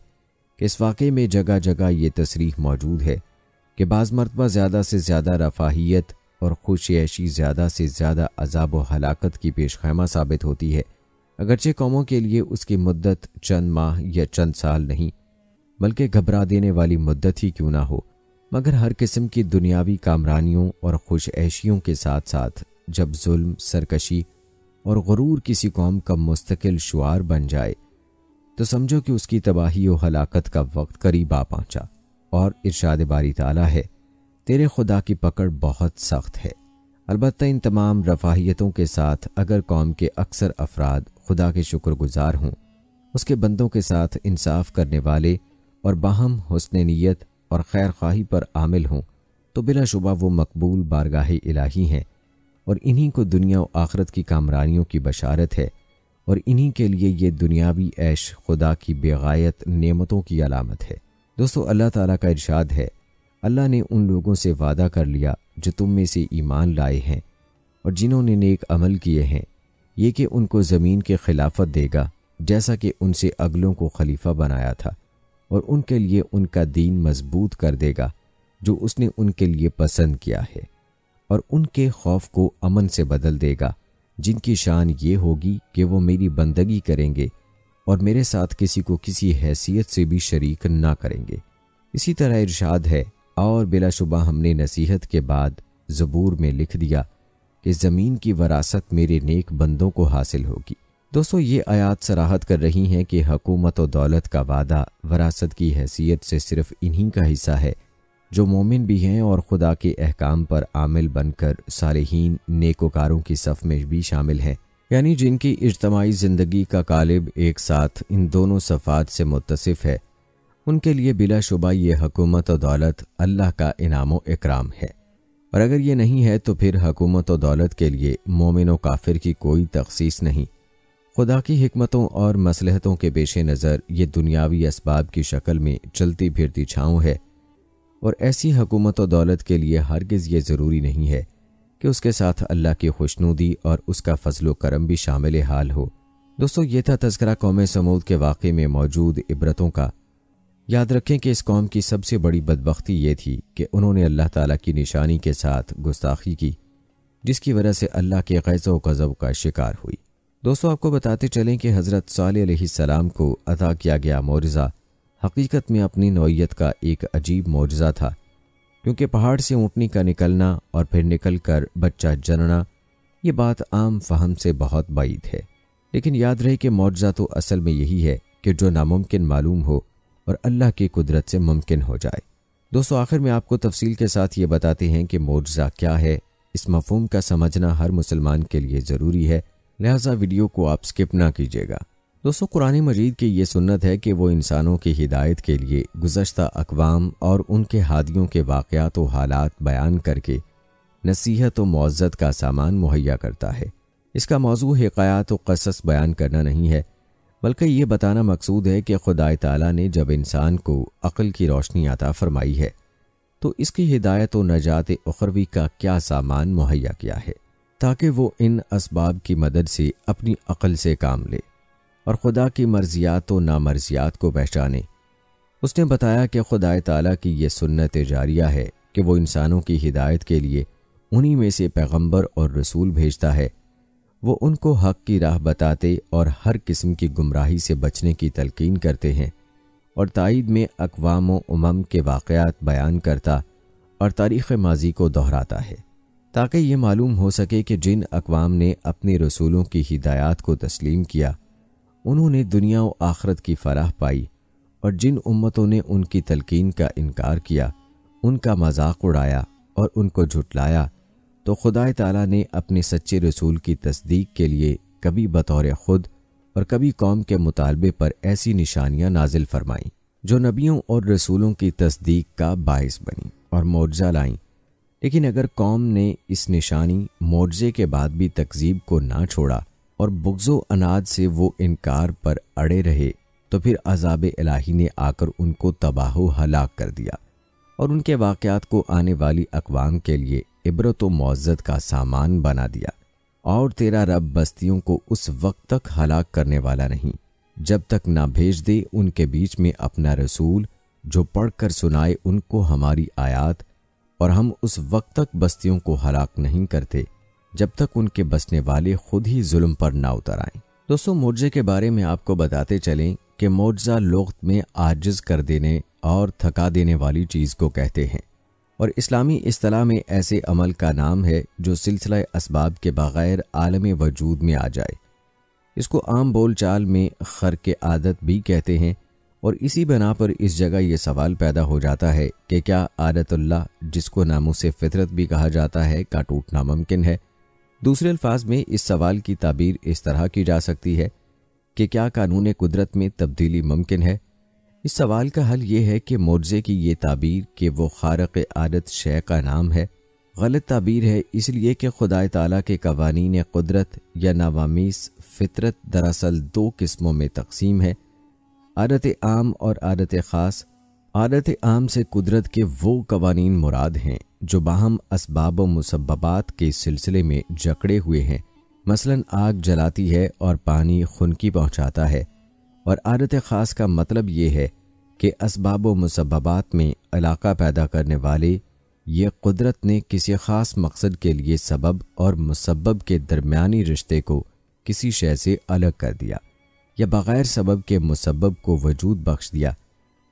کہ اس واقعے میں جگہ جگہ یہ تصریح موجود ہے کہ بعض مرتبہ زیادہ سے زیادہ رفاہیت اور خوشی عیشی زیادہ سے زیادہ عذاب و ہلاکت کی پیش خیمہ ثابت ہوتی ہے، اگرچہ قوموں کے لیے اس کی مدت چند ماہ یا چند سال نہیں بلکہ گھبرا دینے والی مدت ہی کیوں نہ ہو، مگر ہر قسم کی دنیاوی کامرانیوں اور خوش عیشیوں کے ساتھ ساتھ جب ظلم، سرکشی اور غرور کسی قوم کا مستقل شعار بن جائے تو سمجھو کہ اس کی تباہی و ہلاکت کا وقت قریب آ پہنچا۔ اور ارشاد باری تعالیٰ ہے، تیرے خدا کی پکڑ بہت سخت ہے۔ البتہ ان تمام رفاہیتوں کے ساتھ اگر قوم کے اکثر افراد خدا کے شکر گزار ہوں، اس کے بندوں کے ساتھ انصاف کرنے والے اور باہم حسن نیت اور خیر خواہی پر عامل ہوں، تو بلا شبہ وہ مقبول بارگاہ الہی ہیں، اور انہی کو دنیا و آخرت کی کامرانیوں کی بشارت ہے، اور انہی کے لیے یہ دنیاوی عیش خدا کی بغایت نعمتوں کی علامت ہے۔ دوستو، اللہ تعالیٰ کا ارشاد ہے، اللہ نے ان لوگوں سے وعدہ کر لیا جو تم میں سے ایمان لائے ہیں اور جنہوں نے نیک عمل کیے ہیں، یہ کہ ان کو زمین کے خلافت دے گا جیسا کہ ان سے اگلوں کو خلیفہ بنایا تھا، اور ان کے لیے ان کا دین مضبوط کر دے گا جو اس نے ان کے لیے پسند کیا ہے، اور ان کے خوف کو امن سے بدل دے گا، جن کی شان یہ ہوگی کہ وہ میری بندگی کریں گے اور میرے ساتھ کسی کو کسی حیثیت سے بھی شریک نہ کریں گے۔ اسی طرح ارشاد ہے، اور بلا شبہ ہم نے نصیحت کے بعد زبور میں لکھ دیا کہ زمین کی وراثت میرے نیک بندوں کو حاصل ہوگی۔ دوستو، یہ آیات صراحت کر رہی ہیں کہ حکومت و دولت کا وعدہ وراثت کی حیثیت سے صرف انہی کا حصہ ہے جو مومن بھی ہیں اور خدا کے احکام پر عامل بن کر صالحین نیکوکاروں کی صف میں بھی شامل ہیں، یعنی جن کی اجتماعی زندگی کا قالب ایک ساتھ ان دونوں صفات سے متصف ہے، ان کے لیے بلا شبہ یہ حکومت و دولت اللہ کا انعام و اکرام ہے۔ اور اگر یہ نہیں ہے تو پھر حکومت و دولت کے لیے مومن و کافر کی کوئی تخصیص نہیں۔ خدا کی حکمتوں اور مصلحتوں کے پیش نظر یہ دنیاوی اسباب کی شکل میں چلتی پھرتی چھاؤں ہے، اور ایسی حکومت و دولت کے لیے ہرگز یہ ضروری نہیں ہے کہ اس کے ساتھ اللہ کی خوشنودی اور اس کا فضل و کرم بھی شامل حال ہو۔ دوستو، یہ تھا تذکرہ قوم سمود کے واقعے میں موجود عبرتوں کا۔ یاد رکھیں کہ اس قوم کی سب سے بڑی بدبختی یہ تھی کہ انہوں نے اللہ تعالیٰ کی نشانی کے ساتھ گستاخی کی، جس کی وجہ سے اللہ کے غیظ و غضب کا شکار ہوئی۔ دوستو، آپ کو بتاتے چلیں کہ حضرت صالح علیہ السلام کو عطا کیا گیا معجزہ حقیقت میں اپنی نوعیت کا ایک عجیب معجزہ تھا، کیونکہ پہاڑ سے اونٹنی کا نکلنا اور پھر نکل کر بچہ جننا یہ بات عام فہم سے بہت بعید ہے، لیکن یاد رہے کہ معجزہ تو اصل میں یہی ہے کہ جو ناممکن معلوم ہو اور اللہ کی قدرت سے ممکن ہو جائے۔ دوستو، آخر میں آپ کو تفصیل کے ساتھ یہ بتاتے ہیں کہ معجزہ کیا ہے۔ اس مفہوم کا سمجھنا ہر مسلمان کے لیے ضروری ہے، لہٰذا ویڈیو کو آپ سکپ نہ کیجیے گا۔ دوستو، قرآن مجید کی یہ سنت ہے کہ وہ انسانوں کی ہدایت کے لیے گزشتہ اقوام اور ان کے ہادیوں کے واقعات و حالات بیان کر کے نصیحت و معزت کا سامان مہیا کرتا ہے۔ اس کا موضوع حکایات و قصص بیان کرنا نہیں ہے، بلکہ یہ بتانا مقصود ہے کہ خدا تعالیٰ نے جب انسان کو عقل کی روشنی عطا فرمائی ہے تو اس کی ہدایت و نجات اخروی کا کیا سامان مہیا کیا ہے، تاکہ وہ ان اسباب کی مدد سے اپنی عقل سے کام لے اور خدا کی مرضیات و نامرضیات کو پہچانے۔ اس نے بتایا کہ خدا تعالیٰ کی یہ سنت جاریہ ہے کہ وہ انسانوں کی ہدایت کے لیے انہی میں سے پیغمبر اور رسول بھیجتا ہے۔ وہ ان کو حق کی راہ بتاتے اور ہر قسم کی گمراہی سے بچنے کی تلقین کرتے ہیں، اور تائید میں اقوام و امم کے واقعات بیان کرتا اور تاریخ ماضی کو دہراتا ہے، تاکہ یہ معلوم ہو سکے کہ جن اقوام نے اپنے رسولوں کی ہدایات کو تسلیم کیا انہوں نے دنیا و آخرت کی فلاح پائی، اور جن امتوں نے ان کی تلقین کا انکار کیا، ان کا مذاق اڑایا اور ان کو جھٹلایا، تو خدا تعالیٰ نے اپنے سچے رسول کی تصدیق کے لیے کبھی بطور خود اور کبھی قوم کے مطالبے پر ایسی نشانیاں نازل فرمائیں جو نبیوں اور رسولوں کی تصدیق کا باعث بنیں اور معجزہ لائیں۔ لیکن اگر قوم نے اس نشانی معجزے کے بعد بھی تکذیب کو نہ چھوڑا اور بغض و عناد سے وہ انکار پر اڑے رہے تو پھر عذاب الہی نے آ کر ان کو تباہ و ہلاک کر دیا، اور ان کے واقعات کو آنے والی اقوام کے لیے عبرت و معزت کا سامان بنا دیا۔ اور تیرا رب بستیوں کو اس وقت تک ہلاک کرنے والا نہیں جب تک نہ بھیج دے ان کے بیچ میں اپنا رسول جو پڑھ کر سنائے ان کو ہماری آیات، اور ہم اس وقت تک بستیوں کو ہلاک نہیں کرتے جب تک ان کے بسنے والے خود ہی ظلم پر نہ اتر آئیں۔ دوستو، معجزے کے بارے میں آپ کو بتاتے چلیں کہ معجزہ لغت میں عاجز کر دینے اور تھکا دینے والی چیز کو کہتے ہیں، اور اسلامی اصطلاح میں ایسے عمل کا نام ہے جو سلسلہ اسباب کے بغیر عالم وجود میں آ جائے۔ اس کو عام بول چال میں خرق عادت بھی کہتے ہیں، اور اسی بنا پر اس جگہ یہ سوال پیدا ہو جاتا ہے کہ کیا عادت اللہ، جس کو ناموس فطرت بھی کہا جاتا ہے، کا ٹوٹنا ممکن ہے؟ دوسرے الفاظ میں اس سوال کی تعبیر اس طرح کی جا سکتی ہے کہ کیا قانون قدرت میں تبدیلی ممکن ہے؟ اس سوال کا حل یہ ہے کہ معجزے کی یہ تعبیر کہ وہ خارق عادت شے کا نام ہے، غلط تعبیر ہے، اس لیے کہ خدا تعالیٰ کے قوانین قدرت یا نوامیس فطرت دراصل دو قسموں میں تقسیم ہے، عادت عام اور عادت خاص۔ عادت عام سے قدرت کے وہ قوانین مراد ہیں جو باہم اسباب و مسببات کے سلسلے میں جکڑے ہوئے ہیں، مثلا آگ جلاتی ہے اور پانی خنکی پہنچاتا ہے، اور عادت خاص کا مطلب یہ ہے کہ اسباب و مسببات میں علاقہ پیدا کرنے والے یہ قدرت نے کسی خاص مقصد کے لیے سبب اور مسبب کے درمیانی رشتے کو کسی شے سے الگ کر دیا یا بغیر سبب کے مسبب کو وجود بخش دیا،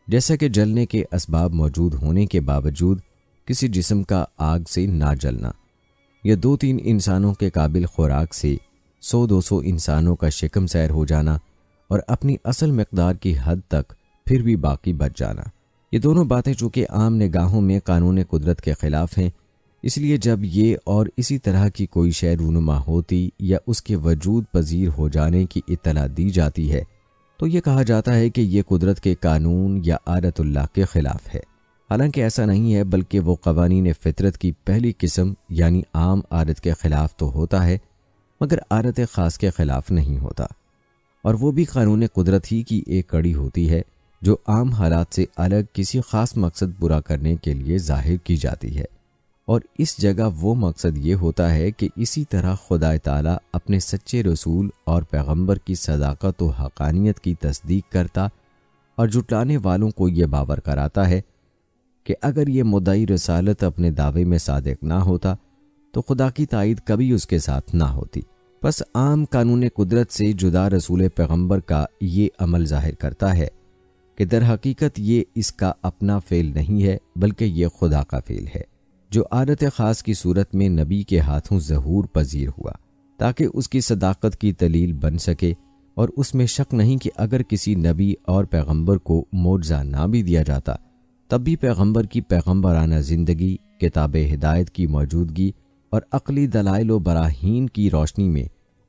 جیسا کہ جلنے کے اسباب موجود ہونے کے باوجود کسی جسم کا آگ سے نہ جلنا، یا 2-3 انسانوں کے قابل خوراک سے 100-200 انسانوں کا شکم سیر ہو جانا اور اپنی اصل مقدار کی حد تک پھر بھی باقی بچ جانا۔ یہ دونوں باتیں چونکہ عام نگاہوں میں قانون قدرت کے خلاف ہیں، اس لیے جب یہ اور اسی طرح کی کوئی شے رونما ہوتی یا اس کے وجود پذیر ہو جانے کی اطلاع دی جاتی ہے تو یہ کہا جاتا ہے کہ یہ قدرت کے قانون یا عادت اللہ کے خلاف ہے۔ حالانکہ ایسا نہیں ہے، بلکہ وہ قوانین فطرت کی پہلی قسم یعنی عام عادت کے خلاف تو ہوتا ہے، مگر عادت خاص کے خلاف نہیں ہوتا، اور وہ بھی قانون قدرت ہی کی ایک کڑی ہوتی ہے جو عام حالات سے الگ کسی خاص مقصد پورا کرنے کے لیے ظاہر کی جاتی ہے، اور اس جگہ وہ مقصد یہ ہوتا ہے کہ اسی طرح خدا تعالیٰ اپنے سچے رسول اور پیغمبر کی صداقت و حقانیت کی تصدیق کرتا اور جھٹلانے والوں کو یہ باور کراتا ہے کہ اگر یہ مدعی رسالت اپنے دعوے میں صادق نہ ہوتا تو خدا کی تائید کبھی اس کے ساتھ نہ ہوتی۔ پس عام قانون قدرت سے جدا رسول پیغمبر کا یہ عمل ظاہر کرتا ہے کہ در حقیقت یہ اس کا اپنا فعل نہیں ہے، بلکہ یہ خدا کا فعل ہے جو عادت خاص کی صورت میں نبی کے ہاتھوں ظہور پذیر ہوا تاکہ اس کی صداقت کی دلیل بن سکے، اور اس میں شک نہیں کہ اگر کسی نبی اور پیغمبر کو معجزہ نہ بھی دیا جاتا تب بھی پیغمبر کی پیغمبرانہ زندگی، کتاب ہدایت کی موجودگی اور عقلی دلائل و براہین کی روشنی میں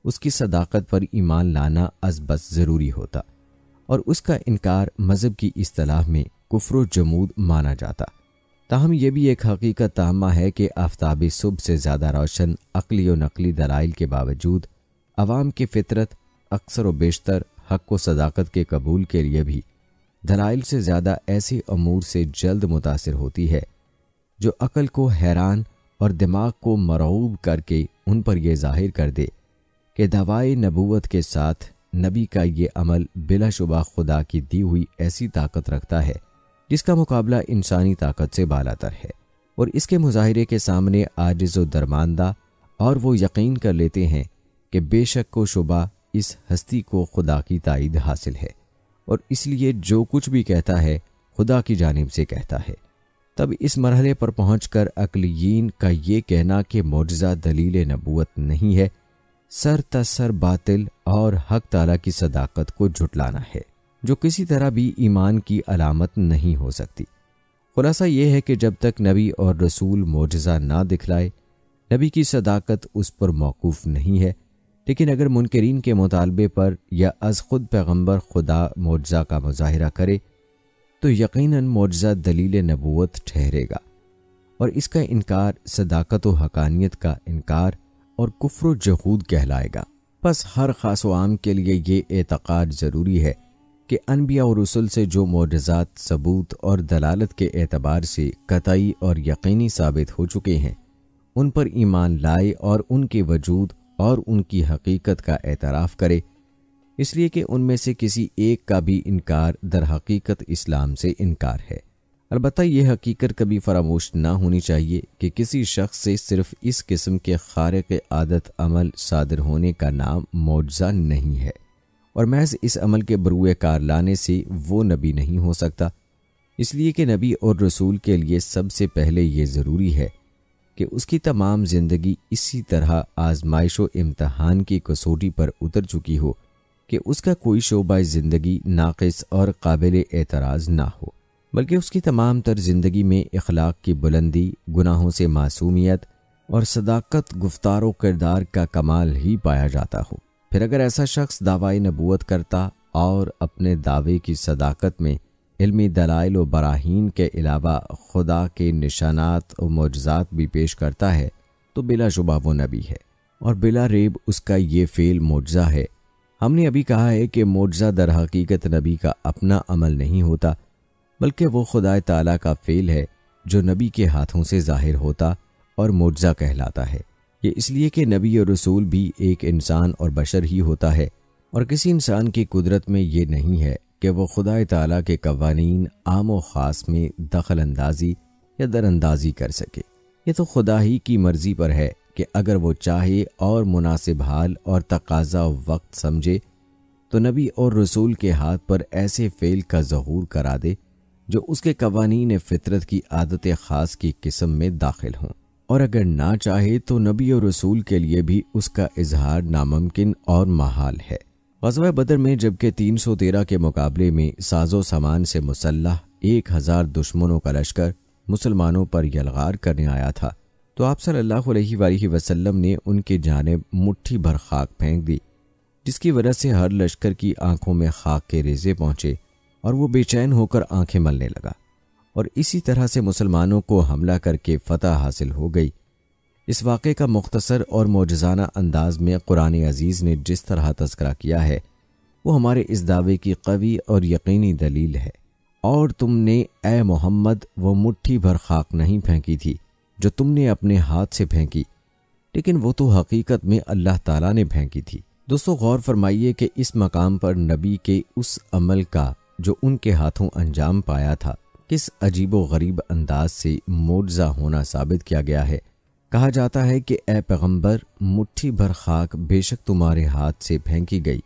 اس کی صداقت پر ایمان لانا از بس ضروری ہوتا، اور اس کا انکار مذہب کی اصطلاح میں کفر و جمود مانا جاتا۔ تاہم یہ بھی ایک حقیقت تامہ ہے کہ آفتاب صبح سے زیادہ روشن عقلی و نقلی دلائل کے باوجود عوام کی فطرت اکثر و بیشتر حق و صداقت کے قبول کے لیے بھی دلائل سے زیادہ ایسے امور سے جلد متاثر ہوتی ہے جو عقل کو حیران اور دماغ کو مرعوب کر کے ان پر یہ ظاہر کر دے کہ دعوی نبوت کے ساتھ نبی کا یہ عمل بلا شبہ خدا کی دی ہوئی ایسی طاقت رکھتا ہے جس کا مقابلہ انسانی طاقت سے بالاتر ہے، اور اس کے مظاہرے کے سامنے عاجز و درماندہ، اور وہ یقین کر لیتے ہیں کہ بے شک و شبہ اس ہستی کو خدا کی تائید حاصل ہے، اور اس لیے جو کچھ بھی کہتا ہے خدا کی جانب سے کہتا ہے۔ تب اس مرحلے پر پہنچ کر عقلیین کا یہ کہنا کہ معجزہ دلیل نبوت نہیں ہے، سر تسر باطل اور حق تعالیٰ کی صداقت کو جھٹلانا ہے، جو کسی طرح بھی ایمان کی علامت نہیں ہو سکتی۔ خلاصہ یہ ہے کہ جب تک نبی اور رسول معجزہ نہ دکھلائے، نبی کی صداقت اس پر موقوف نہیں ہے، لیکن اگر منکرین کے مطالبے پر یا از خود پیغمبر خدا معجزہ کا مظاہرہ کرے تو یقیناً معجزہ دلیل نبوت ٹھہرے گا، اور اس کا انکار صداقت و حقانیت کا انکار اور کفر و جحود کہلائے گا۔ پس ہر خاص و عام کے لیے یہ اعتقاد ضروری ہے کہ انبیاء اور رسل سے جو معجزات ثبوت اور دلالت کے اعتبار سے قطعی اور یقینی ثابت ہو چکے ہیں ان پر ایمان لائے اور ان کے وجود اور ان کی حقیقت کا اعتراف کرے، اس لیے کہ ان میں سے کسی ایک کا بھی انکار در حقیقت اسلام سے انکار ہے۔ البتہ یہ حقیقت کبھی فراموش نہ ہونی چاہیے کہ کسی شخص سے صرف اس قسم کے خارق عادت عمل صادر ہونے کا نام معجزہ نہیں ہے، اور محض اس عمل کے بروئے کار لانے سے وہ نبی نہیں ہو سکتا۔ اس لیے کہ نبی اور رسول کے لیے سب سے پہلے یہ ضروری ہے کہ اس کی تمام زندگی اسی طرح آزمائش و امتحان کی کسوٹی پر اتر چکی ہو کہ اس کا کوئی شعبہ زندگی ناقص اور قابل اعتراض نہ ہو، بلکہ اس کی تمام تر زندگی میں اخلاق کی بلندی، گناہوں سے معصومیت اور صداقت گفتار و کردار کا کمال ہی پایا جاتا ہو۔ پھر اگر ایسا شخص دعوی نبوت کرتا اور اپنے دعوے کی صداقت میں علمی دلائل و براہین کے علاوہ خدا کے نشانات و معجزات بھی پیش کرتا ہے تو بلا شبہ وہ نبی ہے، اور بلا ریب اس کا یہ فعل معجزہ ہے۔ ہم نے ابھی کہا ہے کہ معجزہ در حقیقت نبی کا اپنا عمل نہیں ہوتا، بلکہ وہ خدا تعالیٰ کا فعل ہے جو نبی کے ہاتھوں سے ظاہر ہوتا اور معجزہ کہلاتا ہے۔ یہ اس لیے کہ نبی اور رسول بھی ایک انسان اور بشر ہی ہوتا ہے، اور کسی انسان کی قدرت میں یہ نہیں ہے کہ وہ خدا تعالیٰ کے قوانین عام و خاص میں دخل اندازی یا در اندازی کر سکے۔ یہ تو خدا ہی کی مرضی پر ہے کہ اگر وہ چاہے اور مناسب حال اور تقاضا وقت سمجھے تو نبی اور رسول کے ہاتھ پر ایسے فعل کا ظہور کرا دے جو اس کے قوانین فطرت کی عادت خاص کی قسم میں داخل ہوں، اور اگر نہ چاہے تو نبی اور رسول کے لیے بھی اس کا اظہار ناممکن اور محال ہے۔ غزوہ بدر میں جبکہ 313 کے مقابلے میں ساز و سامان سے مسلح 1000 دشمنوں کا لشکر مسلمانوں پر یلغار کرنے آیا تھا تو آپ صلی اللہ علیہ وآلہ وسلم نے ان کی جانب مٹھی بھر خاک پھینک دی، جس کی وجہ سے ہر لشکر کی آنکھوں میں خاک کے ریزے پہنچے اور وہ بے چین ہو کر آنکھیں ملنے لگا، اور اسی طرح سے مسلمانوں کو حملہ کر کے فتح حاصل ہو گئی۔ اس واقعے کا مختصر اور معجزانہ انداز میں قرآن عزیز نے جس طرح تذکرہ کیا ہے وہ ہمارے اس دعوے کی قوی اور یقینی دلیل ہے۔ اور تم نے اے محمد وہ مٹھی بھر خاک نہیں پھینکی تھی جو تم نے اپنے ہاتھ سے پھینکی، لیکن وہ تو حقیقت میں اللہ تعالیٰ نے پھینکی تھی۔ دوستو غور فرمائیے کہ اس مقام پر نبی کے اس عمل کا جو ان کے ہاتھوں انجام پایا تھا کس عجیب و غریب انداز سے معجزہ ہونا ثابت کیا گیا ہے۔ کہا جاتا ہے کہ اے پیغمبر مٹھی بھر خاک بے شک تمہارے ہاتھ سے پھینکی گئی،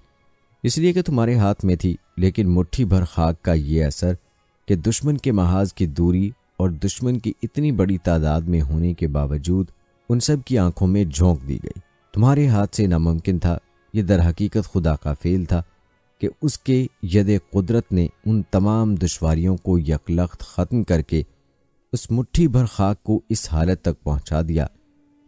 اس لیے کہ تمہارے ہاتھ میں تھی، لیکن مٹھی بھر خاک کا یہ اثر کہ دشمن کے محاذ کی دوری اور دشمن کی اتنی بڑی تعداد میں ہونے کے باوجود ان سب کی آنکھوں میں جھونک دی گئی۔ تمہارے ہاتھ سے ناممکن تھا، یہ در حقیقت خدا کا فعل تھا کہ اس کے ید قدرت نے ان تمام دشواریوں کو یکلخت ختم کر کے اس مٹھی بھر خاک کو اس حالت تک پہنچا دیا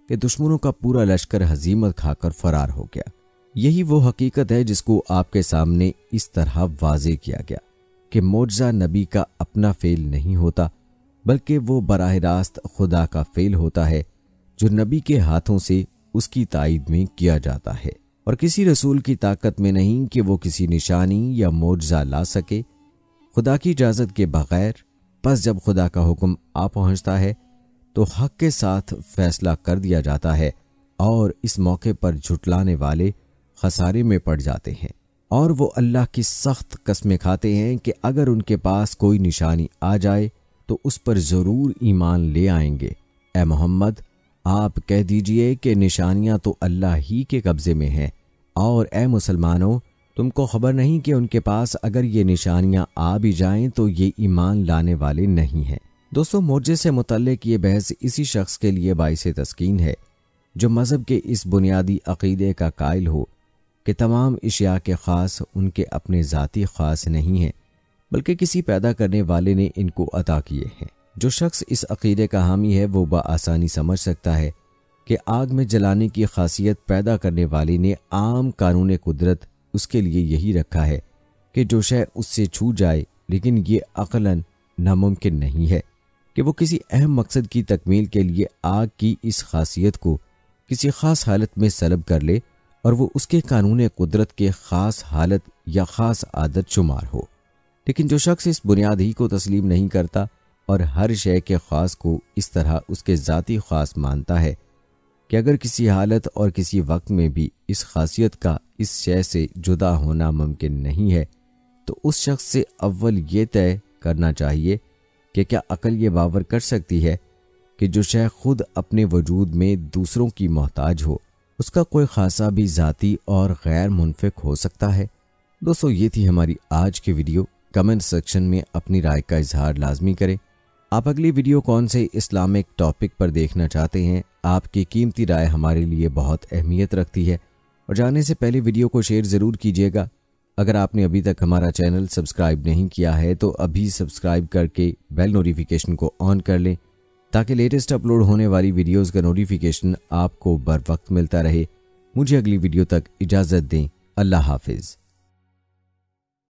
کہ دشمنوں کا پورا لشکر ہزیمت کھا کر فرار ہو گیا۔ یہی وہ حقیقت ہے جس کو آپ کے سامنے اس طرح واضح کیا گیا کہ معجزہ نبی کا اپنا فعل نہیں ہوتا، بلکہ وہ براہ راست خدا کا فعل ہوتا ہے جو نبی کے ہاتھوں سے اس کی تائید میں کیا جاتا ہے، اور کسی رسول کی طاقت میں نہیں کہ وہ کسی نشانی یا معجزہ لا سکے خدا کی اجازت کے بغیر۔ پس جب خدا کا حکم آ پہنچتا ہے تو حق کے ساتھ فیصلہ کر دیا جاتا ہے، اور اس موقع پر جھٹلانے والے خسارے میں پڑ جاتے ہیں، اور وہ اللہ کی سخت قسمیں کھاتے ہیں کہ اگر ان کے پاس کوئی نشانی آ جائے تو اس پر ضرور ایمان لے آئیں گے۔ اے محمد آپ کہہ دیجئے کہ نشانیاں تو اللہ ہی کے قبضے میں ہیں، اور اے مسلمانوں تم کو خبر نہیں کہ ان کے پاس اگر یہ نشانیاں آ بھی جائیں تو یہ ایمان لانے والے نہیں ہیں۔ دوستو معجزے سے متعلق یہ بحث اسی شخص کے لیے باعث تسکین ہے جو مذہب کے اس بنیادی عقیدے کا قائل ہو کہ تمام اشیاء کے خاص ان کے اپنے ذاتی خاص نہیں ہیں، بلکہ کسی پیدا کرنے والے نے ان کو عطا کیے ہیں۔ جو شخص اس عقیدے کا حامی ہے وہ بآسانی سمجھ سکتا ہے کہ آگ میں جلانے کی خاصیت پیدا کرنے والے نے عام قانون قدرت اس کے لیے یہی رکھا ہے کہ جو شے اس سے چھو جائے، لیکن یہ عقلاً ناممکن نہیں ہے کہ وہ کسی اہم مقصد کی تکمیل کے لیے آگ کی اس خاصیت کو کسی خاص حالت میں سلب کر لے اور وہ اس کے قانون قدرت کے خاص حالت یا خاص عادت شمار ہو۔ لیکن جو شخص اس بنیاد ہی کو تسلیم نہیں کرتا اور ہر شے کے خاص کو اس طرح اس کے ذاتی خاص مانتا ہے کہ اگر کسی حالت اور کسی وقت میں بھی اس خاصیت کا اس شے سے جدا ہونا ممکن نہیں ہے، تو اس شخص سے اول یہ طے کرنا چاہیے کہ کیا عقل یہ باور کر سکتی ہے کہ جو شے خود اپنے وجود میں دوسروں کی محتاج ہو اس کا کوئی خاصہ بھی ذاتی اور غیر منفک ہو سکتا ہے۔ دوستو یہ تھی ہماری آج کی ویڈیو۔ کمنٹ سیکشن میں اپنی رائے کا اظہار لازمی کریں۔ آپ اگلی ویڈیو کون سے اسلامک ٹاپک پر دیکھنا چاہتے ہیں؟ آپ کی قیمتی رائے ہمارے لیے بہت اہمیت رکھتی ہے، اور جانے سے پہلے ویڈیو کو شیئر ضرور کیجیے گا۔ اگر آپ نے ابھی تک ہمارا چینل سبسکرائب نہیں کیا ہے تو ابھی سبسکرائب کر کے بیل نوٹیفیکیشن کو آن کر لیں تاکہ لیٹسٹ اپلوڈ ہونے والی ویڈیوز کا نوٹیفیکیشن آپ کو بر وقت ملتا رہے۔ مجھے اگلی ویڈیو تک اجازت دیں۔ اللہ حافظ۔